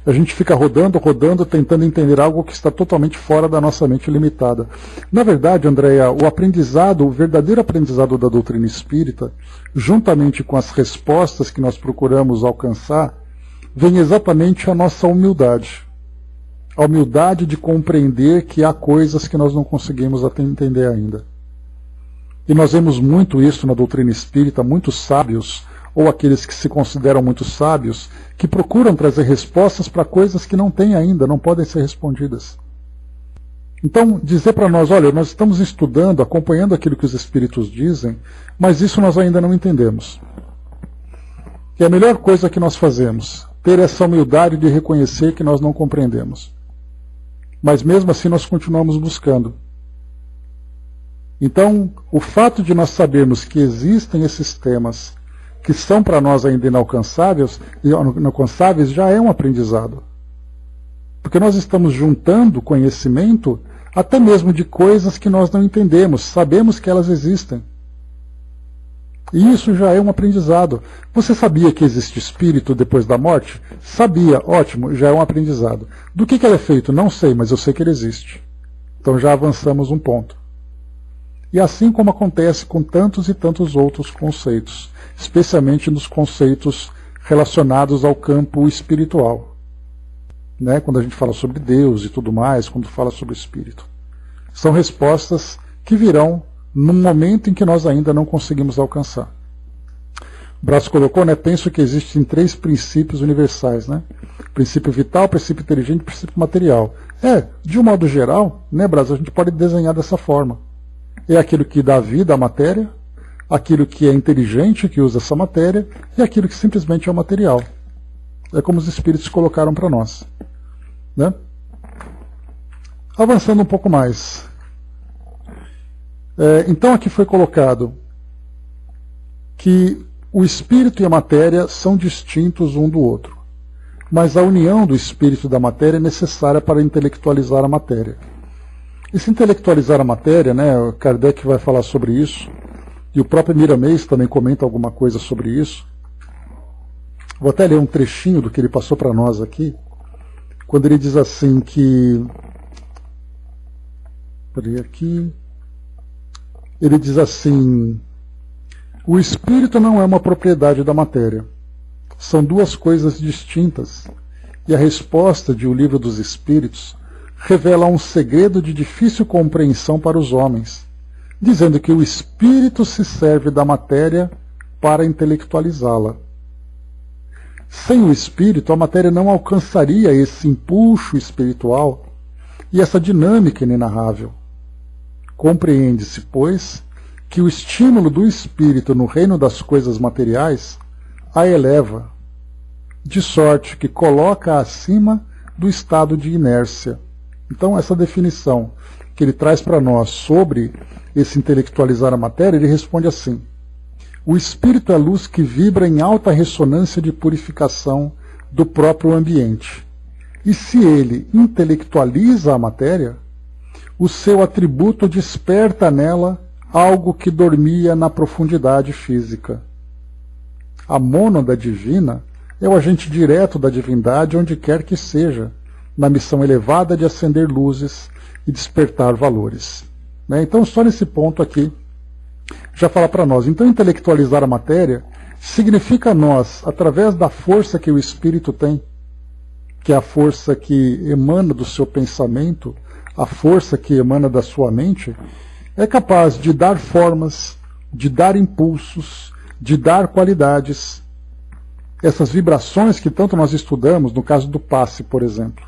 A gente fica rodando, tentando entender algo que está totalmente fora da nossa mente limitada. Na verdade, Andréia, o aprendizado, o verdadeiro aprendizado da doutrina espírita, juntamente com as respostas que nós procuramos alcançar, vem exatamente a nossa humildade. A humildade de compreender que há coisas que nós não conseguimos entender ainda. E nós vemos muito isso na doutrina espírita, muitos sábios, ou aqueles que se consideram muito sábios, que procuram trazer respostas para coisas que não têm ainda, não podem ser respondidas. Então, dizer para nós, olha, nós estamos estudando, acompanhando aquilo que os espíritos dizem, mas isso nós ainda não entendemos. E a melhor coisa que nós fazemos, ter essa humildade de reconhecer que nós não compreendemos. Mas mesmo assim nós continuamos buscando. Então, o fato de nós sabermos que existem esses temas que são para nós ainda inalcançáveis já é um aprendizado. Porque nós estamos juntando conhecimento até mesmo de coisas que nós não entendemos, sabemos que elas existem. E isso já é um aprendizado. Você sabia que existe espírito depois da morte? Sabia, ótimo, já é um aprendizado. Do que ele é feito? Não sei, mas eu sei que ele existe. Então já avançamos um ponto. E assim como acontece com tantos e tantos outros conceitos, especialmente nos conceitos relacionados ao campo espiritual. Né? Quando a gente fala sobre Deus e tudo mais, quando fala sobre o espírito. São respostas que virão num momento em que nós ainda não conseguimos alcançar. O Braz colocou, né? Penso que existem 3 princípios universais, né? Princípio vital, princípio inteligente e princípio material. De um modo geral, né, Braz, a gente pode desenhar dessa forma. É aquilo que dá vida à matéria, aquilo que é inteligente, que usa essa matéria, e aquilo que simplesmente é o material. É como os espíritos colocaram para nós. Né? Avançando um pouco mais. Então aqui foi colocado que o espírito e a matéria são distintos um do outro, mas a união do espírito e da matéria é necessária para intelectualizar a matéria. E se intelectualizar a matéria, né, Kardec vai falar sobre isso, e o próprio Miramês também comenta alguma coisa sobre isso. Vou até ler um trechinho do que ele passou para nós aqui, quando ele diz assim que... Ele diz assim: o espírito não é uma propriedade da matéria. São duas coisas distintas. E a resposta de O Livro dos Espíritos revela um segredo de difícil compreensão para os homens, dizendo que o espírito se serve da matéria para intelectualizá-la. Sem o espírito, a matéria não alcançaria esse impulso espiritual e essa dinâmica inenarrável. Compreende-se, pois, que o estímulo do espírito no reino das coisas materiais a eleva, de sorte que coloca acima do estado de inércia. Então, essa definição que ele traz para nós sobre esse intelectualizar a matéria, ele responde assim: o espírito é a luz que vibra em alta ressonância de purificação do próprio ambiente. E se ele intelectualiza a matéria, o seu atributo desperta nela algo que dormia na profundidade física. A mônada divina é o agente direto da divindade onde quer que seja, na missão elevada de acender luzes e despertar valores. Então, só nesse ponto aqui, já fala para nós. Então, intelectualizar a matéria significa nós, através da força que o espírito tem, que é a força que emana do seu pensamento, a força que emana da sua mente, é capaz de dar formas, de dar impulsos, de dar qualidades. Essas vibrações que tanto nós estudamos, no caso do passe, por exemplo.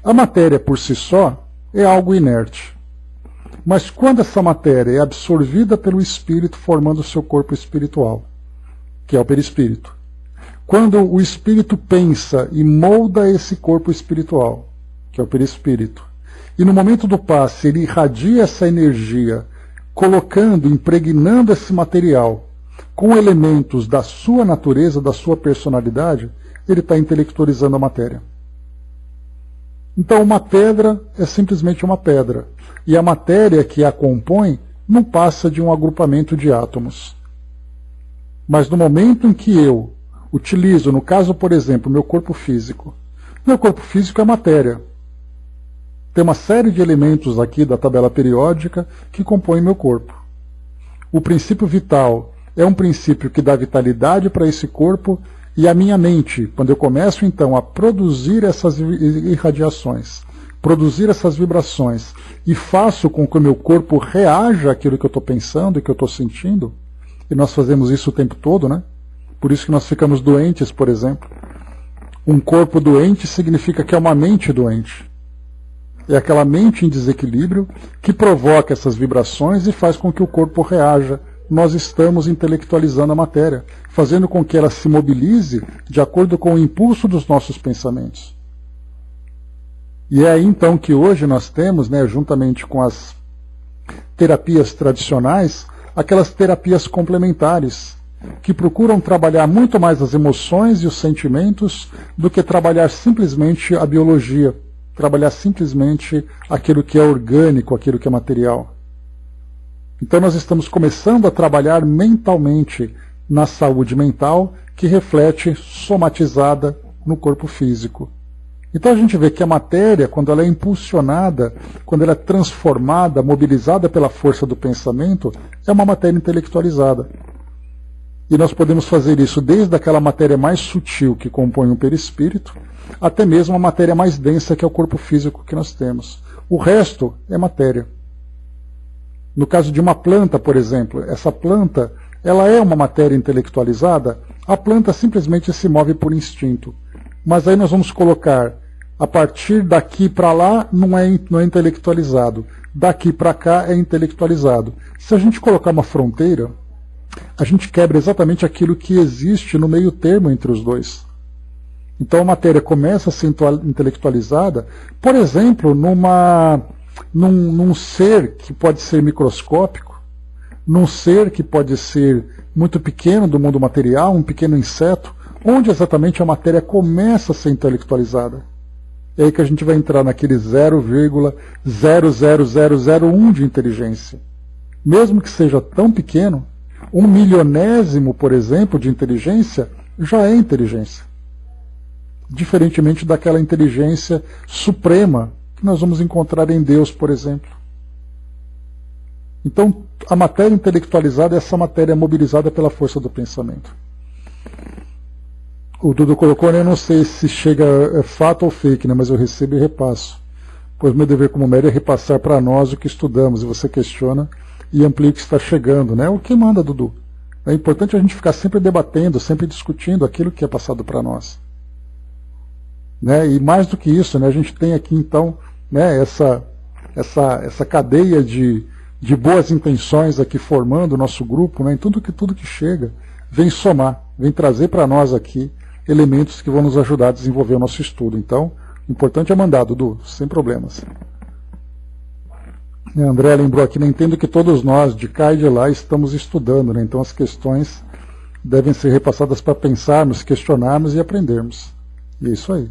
A matéria por si só é algo inerte. Mas quando essa matéria é absorvida pelo espírito, formando o seu corpo espiritual, que é o perispírito. Quando o espírito pensa e molda esse corpo espiritual, que é o perispírito, e no momento do passe ele irradia essa energia, colocando, impregnando esse material com elementos da sua natureza, da sua personalidade, ele está intelectualizando a matéria. Então uma pedra é simplesmente uma pedra, e a matéria que a compõe não passa de um agrupamento de átomos. Mas no momento em que eu utilizo, no caso, por exemplo, meu corpo físico é matéria. Tem uma série de elementos aqui da tabela periódica que compõem meu corpo. O princípio vital é um princípio que dá vitalidade para esse corpo, e a minha mente, quando eu começo então a produzir essas irradiações, produzir essas vibrações, e faço com que o meu corpo reaja àquilo que eu estou pensando e que eu estou sentindo, e nós fazemos isso o tempo todo, né? Por isso que nós ficamos doentes, por exemplo. Um corpo doente significa que é uma mente doente. É aquela mente em desequilíbrio que provoca essas vibrações e faz com que o corpo reaja. Nós estamos intelectualizando a matéria, fazendo com que ela se mobilize de acordo com o impulso dos nossos pensamentos. E é aí então que hoje nós temos, juntamente com as terapias tradicionais, aquelas terapias complementares, que procuram trabalhar muito mais as emoções e os sentimentos do que trabalhar simplesmente a biologia, trabalhar simplesmente aquilo que é orgânico, aquilo que é material. Então nós estamos começando a trabalhar mentalmente na saúde mental, que reflete somatizada no corpo físico. Então a gente vê que a matéria, quando ela é impulsionada, quando ela é transformada, mobilizada pela força do pensamento, é uma matéria intelectualizada. E nós podemos fazer isso desde aquela matéria mais sutil que compõe o perispírito, até mesmo a matéria mais densa que é o corpo físico que nós temos. O resto é matéria. No caso de uma planta, por exemplo, essa planta, ela é uma matéria intelectualizada, a planta simplesmente se move por instinto. Mas aí nós vamos colocar, a partir daqui para lá não é intelectualizado, daqui para cá é intelectualizado. Se a gente colocar uma fronteira, a gente quebra exatamente aquilo que existe no meio termo entre os dois. Então a matéria começa a ser intelectualizada, por exemplo, num ser que pode ser microscópico, num ser que pode ser muito pequeno do mundo material, um pequeno inseto, onde exatamente a matéria começa a ser intelectualizada. É aí que a gente vai entrar naquele 0,00001 de inteligência. Mesmo que seja tão pequeno, 1/1000º, por exemplo, de inteligência, já é inteligência. Diferentemente daquela inteligência suprema que nós vamos encontrar em Deus, por exemplo. Então, a matéria intelectualizada é essa matéria mobilizada pela força do pensamento. O Dudu colocou, né, eu não sei se chega é fato ou fake, né, mas eu recebo e repasso. Pois meu dever como médium é repassar para nós o que estudamos, e você questiona e amplia o que está chegando. Né? O que manda, Dudu? É importante a gente ficar sempre debatendo, sempre discutindo aquilo que é passado para nós. Né? E mais do que isso, né, a gente tem aqui então, né, essa cadeia de boas intenções aqui formando o nosso grupo, né, em tudo que chega, vem somar, vem trazer para nós aqui elementos que vão nos ajudar a desenvolver o nosso estudo. Então, o importante é mandar, Dudu, sem problemas. A André lembrou aqui, né, entendo que todos nós, de cá e de lá, estamos estudando, né, então as questões devem ser repassadas para pensarmos, questionarmos e aprendermos. E é isso aí.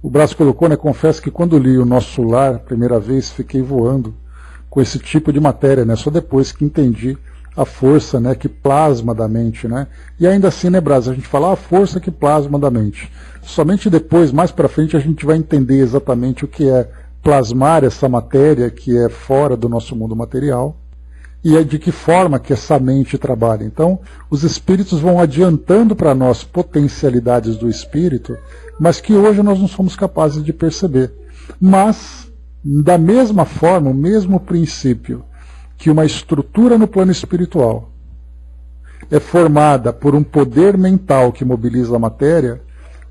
O Braço colocou, né, confesso que quando li o Nosso Lar, primeira vez, fiquei voando com esse tipo de matéria, né, só depois que entendi a força, né, que plasma da mente, né? E ainda assim, né, Brás, a gente fala a força que plasma da mente. Somente depois, mais para frente, a gente vai entender exatamente o que é plasmar essa matéria que é fora do nosso mundo material e é de que forma que essa mente trabalha. Então, os espíritos vão adiantando para nós potencialidades do espírito, mas que hoje nós não somos capazes de perceber. Mas, da mesma forma, o mesmo princípio que uma estrutura no plano espiritual é formada por um poder mental que mobiliza a matéria,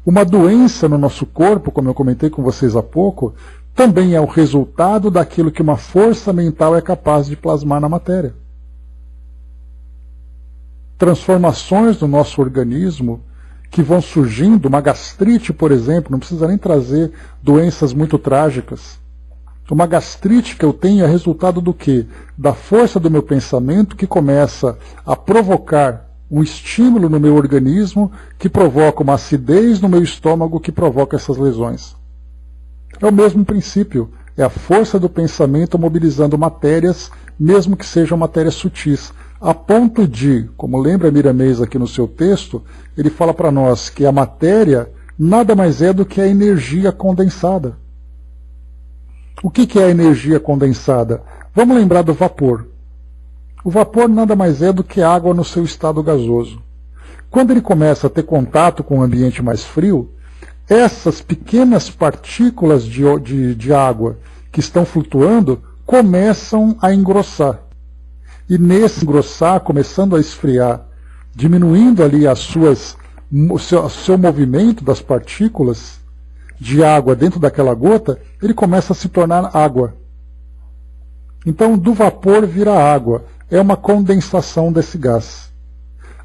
uma doença no nosso corpo, como eu comentei com vocês há pouco, também é o resultado daquilo que uma força mental é capaz de plasmar na matéria. Transformações do nosso organismo que vão surgindo, uma gastrite, por exemplo, não precisa nem trazer doenças muito trágicas. Uma gastrite que eu tenho é resultado do quê? Da força do meu pensamento que começa a provocar um estímulo no meu organismo que provoca uma acidez no meu estômago que provoca essas lesões. É o mesmo princípio, é a força do pensamento mobilizando matérias, mesmo que sejam matérias sutis, a ponto de, como lembra Miramês aqui no seu texto, ele fala para nós que a matéria nada mais é do que a energia condensada. O que é a energia condensada? Vamos lembrar do vapor. O vapor nada mais é do que água no seu estado gasoso. Quando ele começa a ter contato com um ambiente mais frio, essas pequenas partículas de água que estão flutuando começam a engrossar. E nesse engrossar, começando a esfriar, diminuindo ali o seu movimento das partículas de água dentro daquela gota, ele começa a se tornar água. Então, do vapor vira água. É uma condensação desse gás.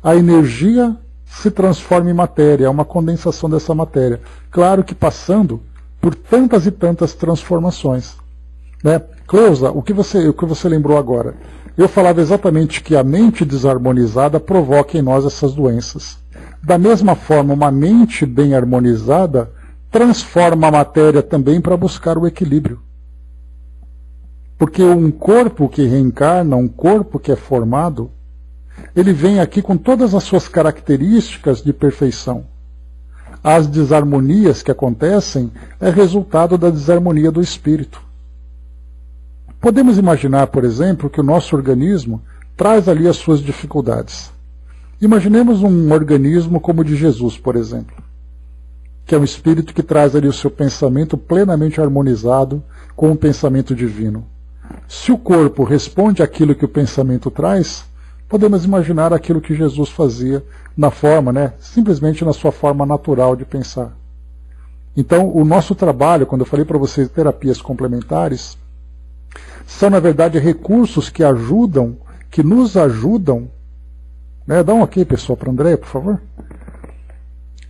A energia se transforma em matéria, é uma condensação dessa matéria. Claro que passando por tantas e tantas transformações. Né? Cleusa, o que você lembrou agora? Eu falava exatamente que a mente desarmonizada provoca em nós essas doenças. Da mesma forma, uma mente bem harmonizada transforma a matéria também para buscar o equilíbrio. Porque um corpo que reencarna, um corpo que é formado, ele vem aqui com todas as suas características de perfeição. As desarmonias que acontecem é resultado da desarmonia do espírito. Podemos imaginar, por exemplo, que o nosso organismo traz ali as suas dificuldades. Imaginemos um organismo como o de Jesus, por exemplo, que é um espírito que traz ali o seu pensamento plenamente harmonizado com o pensamento divino. Se o corpo responde àquilo que o pensamento traz, podemos imaginar aquilo que Jesus fazia na forma, né, simplesmente na sua forma natural de pensar. Então, o nosso trabalho, quando eu falei para vocês terapias complementares, são, na verdade, recursos que nos ajudam Né? Dá um ok, pessoal, para a Andréia, por favor.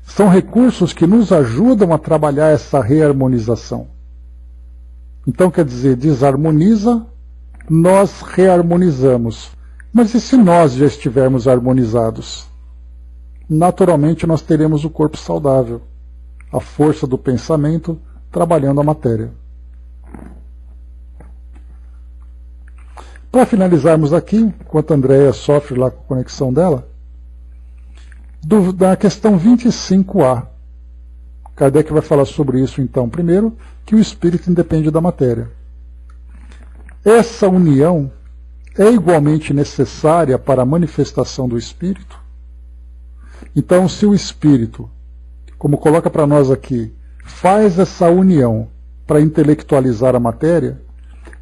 São recursos que nos ajudam a trabalhar essa reharmonização. Então, quer dizer, desarmoniza, nós reharmonizamos. Mas e se nós já estivermos harmonizados? Naturalmente, nós teremos o corpo saudável, a força do pensamento trabalhando a matéria. Para finalizarmos aqui, enquanto a Andréia sofre lá com a conexão dela, da questão 25A. Kardec vai falar sobre isso então. Primeiro, que o espírito independe da matéria. Essa união é igualmente necessária para a manifestação do espírito? Então, se o espírito, como coloca para nós aqui, faz essa união para intelectualizar a matéria,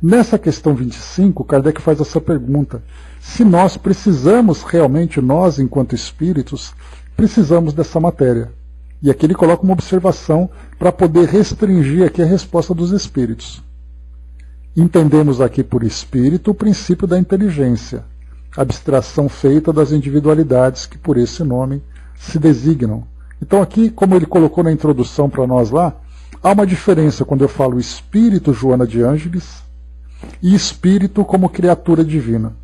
nessa questão 25, Kardec faz essa pergunta: se nós precisamos realmente, nós enquanto espíritos, precisamos dessa matéria. E aqui ele coloca uma observação para poder restringir aqui a resposta dos espíritos. Entendemos aqui por espírito o princípio da inteligência, abstração feita das individualidades que por esse nome se designam. Então aqui, como ele colocou na introdução para nós lá, há uma diferença quando eu falo espírito Joana de Ângeles e espírito como criatura divina.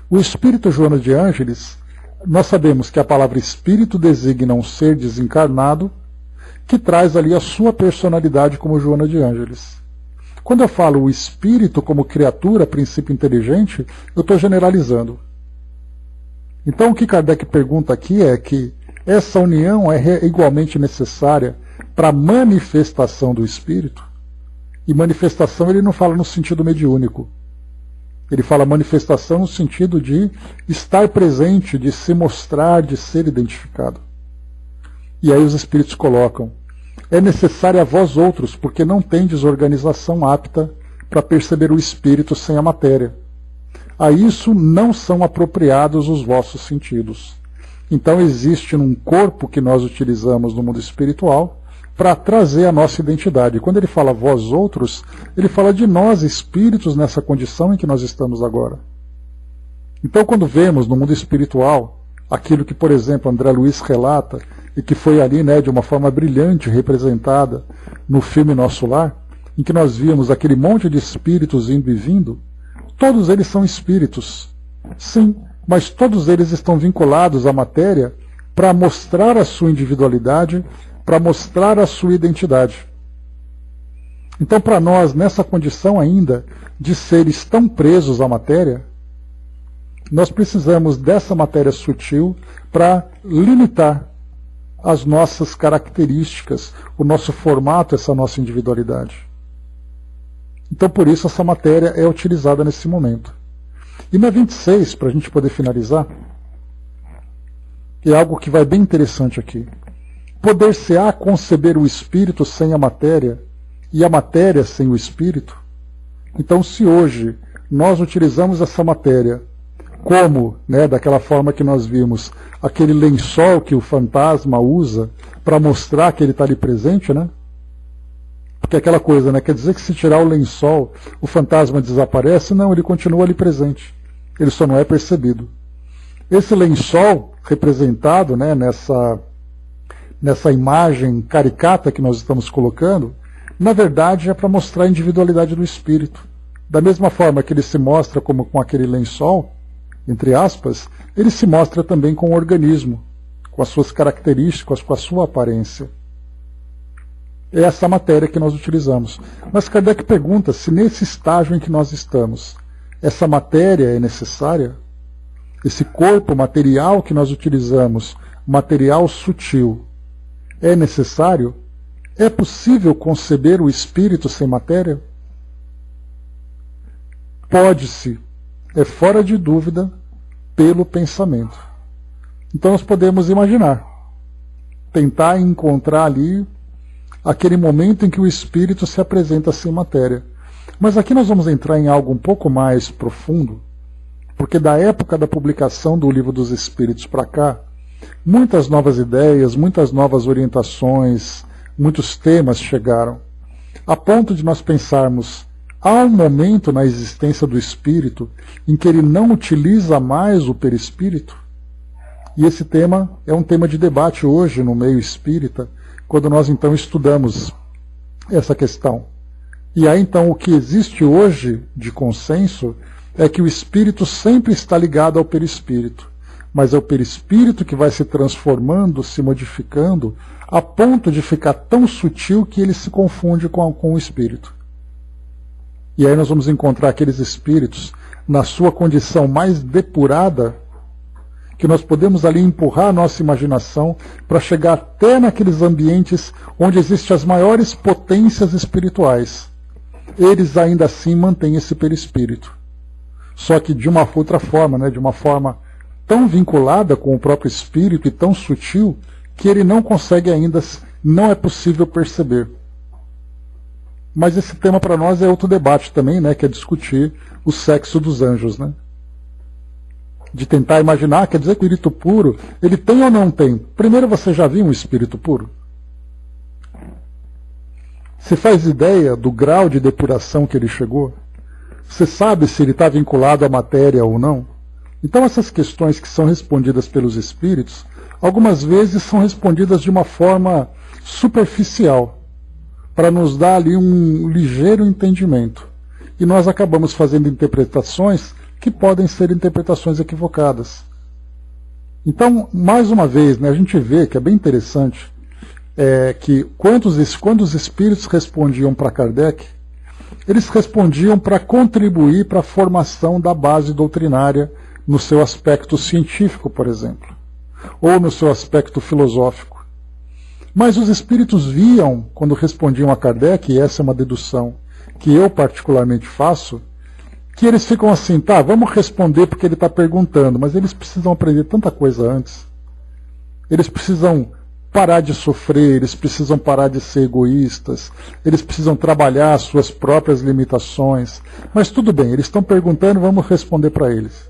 O espírito Joana de Ângeles, nós sabemos que a palavra espírito designa um ser desencarnado que traz ali a sua personalidade como Joana de Ângeles. Quando eu falo o espírito como criatura, princípio inteligente, eu estou generalizando. Então o que Kardec pergunta aqui é que essa união é igualmente necessária para a manifestação do espírito. E manifestação ele não fala no sentido mediúnico. Ele fala manifestação no sentido de estar presente, de se mostrar, de ser identificado. E aí os espíritos colocam: é necessário a vós outros, porque não tendes organização apta para perceber o espírito sem a matéria. A isso não são apropriados os vossos sentidos. Então existe um corpo que nós utilizamos no mundo espiritual para trazer a nossa identidade. Quando ele fala vós outros, ele fala de nós espíritos nessa condição em que nós estamos agora. Então quando vemos no mundo espiritual aquilo que, por exemplo, André Luiz relata e que foi ali, né, de uma forma brilhante representada no filme Nosso Lar, em que nós víamos aquele monte de espíritos indo e vindo, todos eles são espíritos, sim, mas todos eles estão vinculados à matéria para mostrar a sua individualidade, para mostrar a sua identidade. Então, para nós, nessa condição ainda de seres tão presos à matéria, nós precisamos dessa matéria sutil para limitar as nossas características, o nosso formato, essa nossa individualidade. Então, por isso, essa matéria é utilizada nesse momento. E na 26, para a gente poder finalizar, é algo que vai bem interessante aqui. Poder-se-á conceber o espírito sem a matéria e a matéria sem o espírito? Então, se hoje nós utilizamos essa matéria como, né, daquela forma que nós vimos, aquele lençol que o fantasma usa para mostrar que ele está ali presente, né? Porque aquela coisa, né, quer dizer que se tirar o lençol, o fantasma desaparece? Não, ele continua ali presente. Ele só não é percebido. Esse lençol representado, né, nessa imagem caricata que nós estamos colocando, na verdade é para mostrar a individualidade do espírito. Da mesma forma que ele se mostra como com aquele lençol, entre aspas, ele se mostra também com o organismo, com as suas características, com a sua aparência. É essa matéria que nós utilizamos. Mas Kardec pergunta se nesse estágio em que nós estamos, essa matéria é necessária? Esse corpo material que nós utilizamos, material sutil, é necessário? É possível conceber o espírito sem matéria? Pode-se. É fora de dúvida pelo pensamento. Então nós podemos imaginar, tentar encontrar ali aquele momento em que o espírito se apresenta sem matéria. Mas aqui nós vamos entrar em algo um pouco mais profundo, porque da época da publicação do Livro dos Espíritos para cá, muitas novas ideias, muitas novas orientações, muitos temas chegaram, a ponto de nós pensarmos há um momento na existência do espírito em que ele não utiliza mais o perispírito? E esse tema é um tema de debate hoje no meio espírita, quando nós então estudamos essa questão. E aí então o que existe hoje de consenso é que o espírito sempre está ligado ao perispírito, mas é o perispírito que vai se transformando, se modificando, a ponto de ficar tão sutil que ele se confunde com o espírito. E aí nós vamos encontrar aqueles espíritos na sua condição mais depurada, que nós podemos ali empurrar a nossa imaginação para chegar até naqueles ambientes onde existem as maiores potências espirituais. Eles ainda assim mantêm esse perispírito. Só que de uma outra forma, né, de uma forma tão vinculada com o próprio espírito e tão sutil, que ele não consegue ainda, não é possível perceber. Mas esse tema para nós é outro debate também, né, que é discutir o sexo dos anjos, né? De tentar imaginar, quer dizer que o espírito puro, ele tem ou não tem? Primeiro, você já viu um espírito puro? Você faz ideia do grau de depuração que ele chegou? Você sabe se ele está vinculado à matéria ou não? Então essas questões que são respondidas pelos espíritos, algumas vezes são respondidas de uma forma superficial, para nos dar ali um ligeiro entendimento. E nós acabamos fazendo interpretações que podem ser interpretações equivocadas. Então, mais uma vez, né, a gente vê que é bem interessante que quando os espíritos respondiam para Kardec, eles respondiam para contribuir para a formação da base doutrinária no seu aspecto científico, por exemplo, ou no seu aspecto filosófico. Mas os espíritos viam, quando respondiam a Kardec, e essa é uma dedução que eu particularmente faço, que eles ficam assim, tá, vamos responder porque ele está perguntando, mas eles precisam aprender tanta coisa antes. Eles precisam parar de sofrer, eles precisam parar de ser egoístas, eles precisam trabalhar as suas próprias limitações. Mas tudo bem, eles estão perguntando, vamos responder para eles.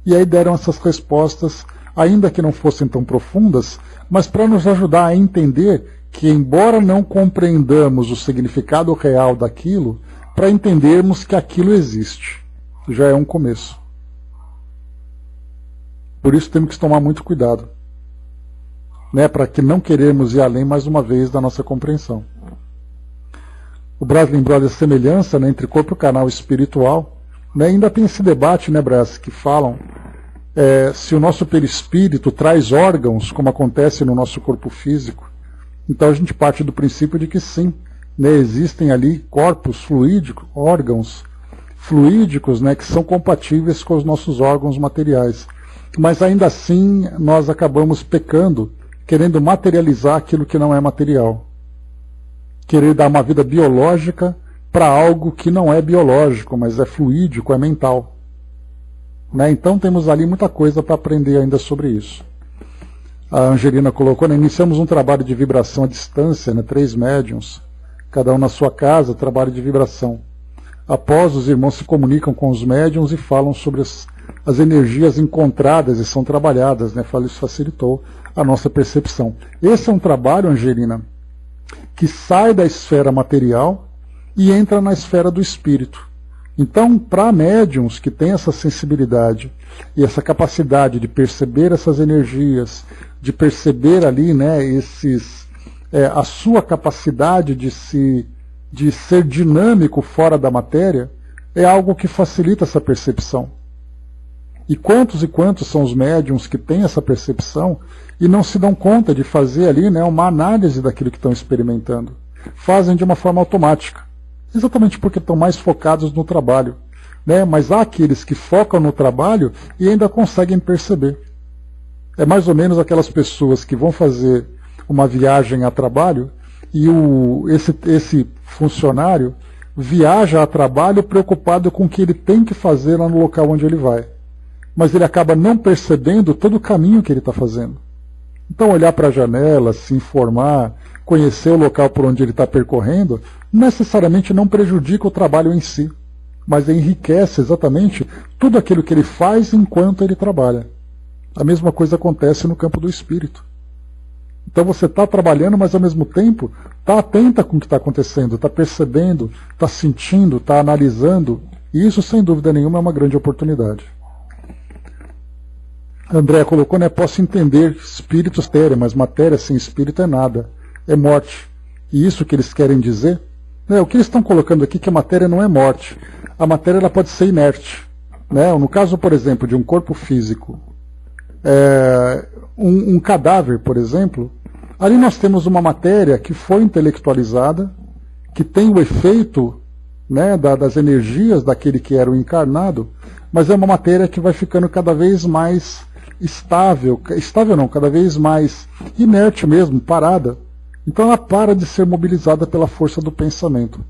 E aí deram essas respostas, ainda que não fossem tão profundas, mas para nos ajudar a entender que, embora não compreendamos o significado real daquilo, para entendermos que aquilo existe. Já é um começo. Por isso temos que tomar muito cuidado, né, para que não queremos ir além mais uma vez da nossa compreensão. O Braz lembrou da semelhança, né, entre corpo e canal espiritual, né, ainda tem esse debate, né, Braz, que falam se o nosso perispírito traz órgãos, como acontece no nosso corpo físico. Então a gente parte do princípio de que sim, né, existem ali corpos fluídicos, órgãos fluídicos, né, que são compatíveis com os nossos órgãos materiais. Mas ainda assim nós acabamos pecando, querendo materializar aquilo que não é material. Querer dar uma vida biológica para algo que não é biológico, mas é fluídico, é mental. Né? Então temos ali muita coisa para aprender ainda sobre isso. A Angelina colocou, né, iniciamos um trabalho de vibração à distância, né, 3 médiuns, cada um na sua casa, trabalho de vibração. Após, os irmãos se comunicam com os médiuns e falam sobre as energias encontradas e são trabalhadas, né? Isso facilitou a nossa percepção. Esse é um trabalho, Angelina, que sai da esfera material e entra na esfera do espírito. Então, para médiuns que têm essa sensibilidade e essa capacidade de perceber essas energias, de perceber ali, né, a sua capacidade de ser dinâmico fora da matéria, é algo que facilita essa percepção. E quantos são os médiuns que têm essa percepção e não se dão conta de fazer ali, né, uma análise daquilo que estão experimentando? Fazem de uma forma automática, exatamente porque estão mais focados no trabalho, né? Mas há aqueles que focam no trabalho e ainda conseguem perceber. É mais ou menos aquelas pessoas que vão fazer uma viagem a trabalho e esse funcionário viaja a trabalho preocupado com o que ele tem que fazer lá no local onde ele vai. Mas ele acaba não percebendo todo o caminho que ele está fazendo. Então olhar para a janela, se informar, conhecer o local por onde ele está percorrendo, necessariamente não prejudica o trabalho em si, mas enriquece exatamente tudo aquilo que ele faz enquanto ele trabalha. A mesma coisa acontece no campo do espírito. Então você está trabalhando, mas ao mesmo tempo está atenta com o que está acontecendo, está percebendo, está sentindo, está analisando, e isso sem dúvida nenhuma é uma grande oportunidade. André colocou, né, posso entender espírito matéria, mas matéria sem espírito é nada, é morte. E isso que eles querem dizer, né, o que eles estão colocando aqui é que a matéria não é morte, a matéria ela pode ser inerte. Né? No caso, por exemplo, de um corpo físico, um cadáver, por exemplo, ali nós temos uma matéria que foi intelectualizada, que tem o efeito, né, das energias daquele que era o encarnado, mas é uma matéria que vai ficando cada vez mais estável não, cada vez mais inerte mesmo, parada. Então ela para de ser mobilizada pela força do pensamento.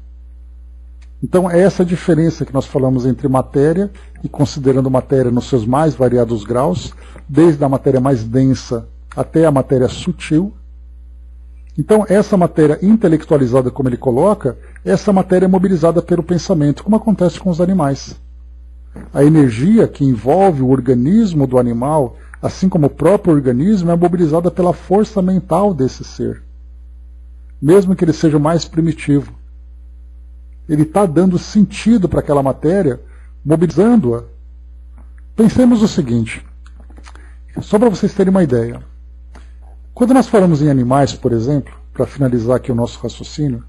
Então é essa a diferença que nós falamos entre matéria, e considerando matéria nos seus mais variados graus, desde a matéria mais densa até a matéria sutil. Então essa matéria intelectualizada, como ele coloca, essa matéria é mobilizada pelo pensamento, como acontece com os animais. A energia que envolve o organismo do animal, assim como o próprio organismo, é mobilizada pela força mental desse ser. Mesmo que ele seja o mais primitivo. Ele está dando sentido para aquela matéria, mobilizando-a. Pensemos o seguinte, só para vocês terem uma ideia. Quando nós falamos em animais, por exemplo, para finalizar aqui o nosso raciocínio,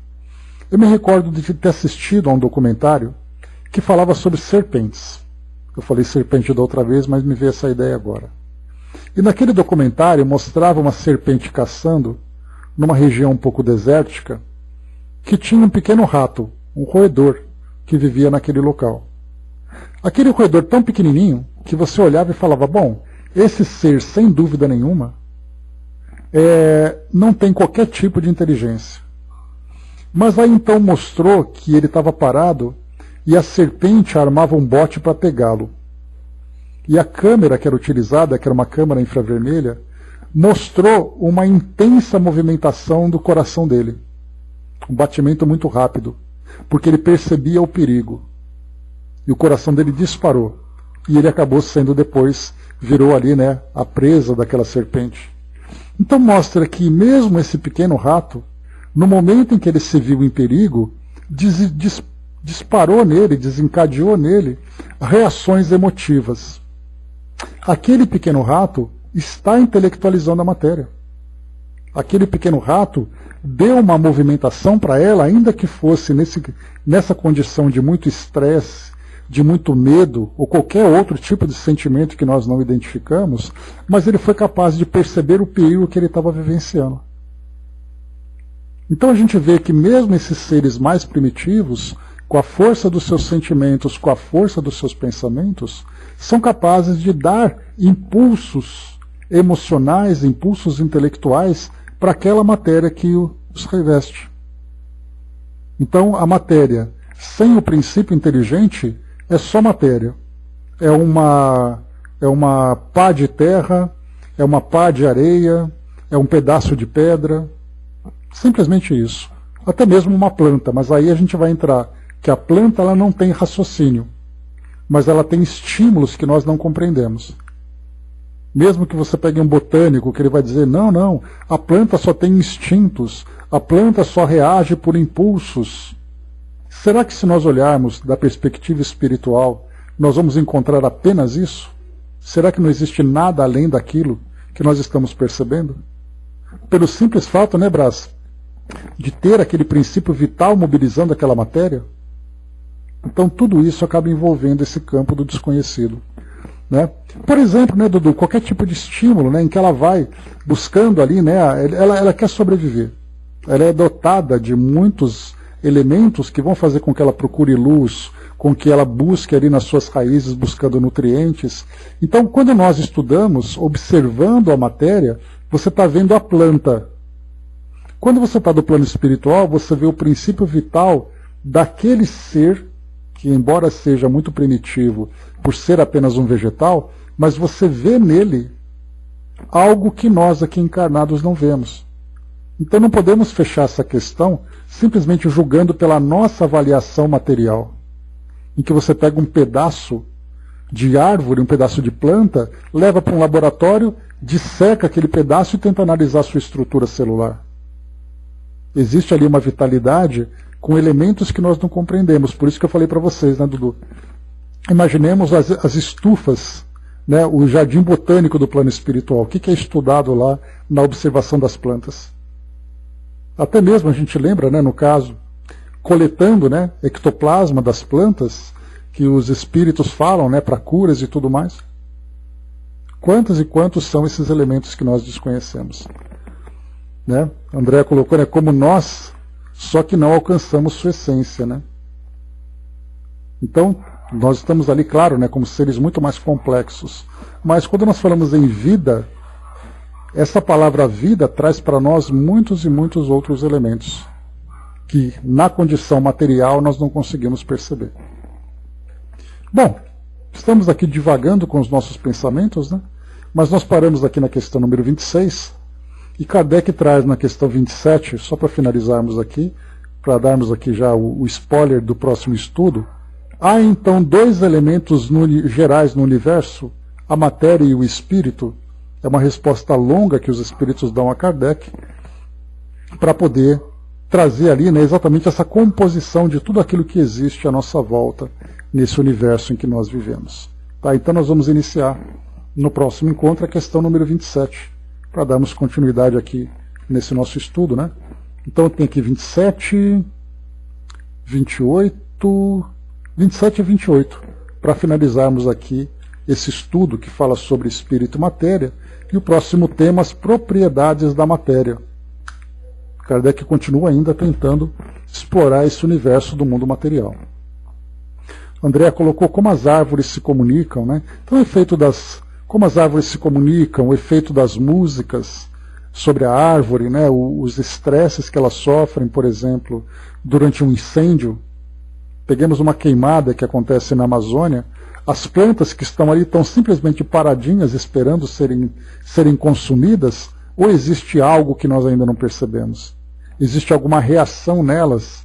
eu me recordo de ter assistido a um documentário que falava sobre serpentes. Eu falei serpente da outra vez, mas me veio essa ideia agora. E naquele documentário mostrava uma serpente caçando numa região um pouco desértica, que tinha um pequeno rato, um roedor, que vivia naquele local. Aquele roedor tão pequenininho que você olhava e falava, bom, esse ser, sem dúvida nenhuma, não tem qualquer tipo de inteligência. Mas aí então mostrou que ele estava parado e a serpente armava um bote para pegá-lo. E a câmera que era utilizada, que era uma câmera infravermelha, mostrou uma intensa movimentação do coração dele. Um batimento muito rápido, porque ele percebia o perigo. E o coração dele disparou. E ele acabou sendo depois, virou ali, né, a presa daquela serpente. Então mostra que mesmo esse pequeno rato, no momento em que ele se viu em perigo, disparou nele, desencadeou nele reações emotivas. Aquele pequeno rato está intelectualizando a matéria. Aquele pequeno rato deu uma movimentação para ela, ainda que fosse nessa condição de muito estresse, de muito medo, ou qualquer outro tipo de sentimento que nós não identificamos, mas ele foi capaz de perceber o perigo que ele estava vivenciando. Então a gente vê que mesmo esses seres mais primitivos, com a força dos seus sentimentos, com a força dos seus pensamentos, são capazes de dar impulsos emocionais, impulsos intelectuais para aquela matéria que os reveste. Então a matéria, sem o princípio inteligente, é só matéria. É uma pá de terra, é uma pá de areia, é um pedaço de pedra. Simplesmente isso. Até mesmo uma planta, mas aí a gente vai entrar que a planta ela não tem raciocínio, mas ela tem estímulos que nós não compreendemos. Mesmo que você pegue um botânico que ele vai dizer, não, a planta só tem instintos, a planta só reage por impulsos. Será que se nós olharmos da perspectiva espiritual, nós vamos encontrar apenas isso? Será que não existe nada além daquilo que nós estamos percebendo? Pelo simples fato, né, Brás, de ter aquele princípio vital mobilizando aquela matéria? Então tudo isso acaba envolvendo esse campo do desconhecido. Né? Por exemplo, né, Dudu, qualquer tipo de estímulo, né, em que ela vai buscando ali, né, ela quer sobreviver. Ela é dotada de muitos elementos que vão fazer com que ela procure luz, com que ela busque ali nas suas raízes buscando nutrientes. Então, quando nós estudamos, observando a matéria, você está vendo a planta. Quando você está do plano espiritual, você vê o princípio vital daquele ser que, embora seja muito primitivo, por ser apenas um vegetal, mas você vê nele algo que nós aqui encarnados não vemos. Então não podemos fechar essa questão simplesmente julgando pela nossa avaliação material, em que você pega um pedaço de árvore, um pedaço de planta, leva para um laboratório, disseca aquele pedaço e tenta analisar a sua estrutura celular. Existe ali uma vitalidade com elementos que nós não compreendemos. Por isso que eu falei para vocês, né, Dudu? Imaginemos as estufas, né, o jardim botânico do plano espiritual. O que é estudado lá na observação das plantas? Até mesmo a gente lembra, né, no caso, coletando, né, ectoplasma das plantas, que os espíritos falam, né, para curas e tudo mais. Quantos e quantos são esses elementos que nós desconhecemos? Né? André colocou, né, como nós, só que não alcançamos sua essência. Né? Então, nós estamos ali, claro, né, como seres muito mais complexos. Mas quando nós falamos em vida, essa palavra vida traz para nós muitos e muitos outros elementos que na condição material nós não conseguimos perceber. Bom, estamos aqui divagando com os nossos pensamentos, né? Mas nós paramos aqui na questão número 26, e Kardec traz na questão 27, só para finalizarmos aqui, para darmos aqui já o spoiler do próximo estudo. Há então dois elementos gerais no universo, a matéria e o espírito. É uma resposta longa que os espíritos dão a Kardec, para poder trazer ali, né, exatamente essa composição de tudo aquilo que existe à nossa volta, nesse universo em que nós vivemos. Tá? Então nós vamos iniciar no próximo encontro a questão número 27, para darmos continuidade aqui nesse nosso estudo. Né? Então tem aqui 27, 28, 27 e 28, para finalizarmos aqui esse estudo que fala sobre espírito e matéria, e o próximo tema, as propriedades da matéria. Kardec continua ainda tentando explorar esse universo do mundo material. André colocou como as árvores se comunicam, né? Então o efeito como as árvores se comunicam, o efeito das músicas sobre a árvore, né? Os estresses que elas sofrem, por exemplo, durante um incêndio. Peguemos uma queimada que acontece na Amazônia, as plantas que estão ali estão simplesmente paradinhas esperando serem consumidas, ou existe algo que nós ainda não percebemos? Existe alguma reação nelas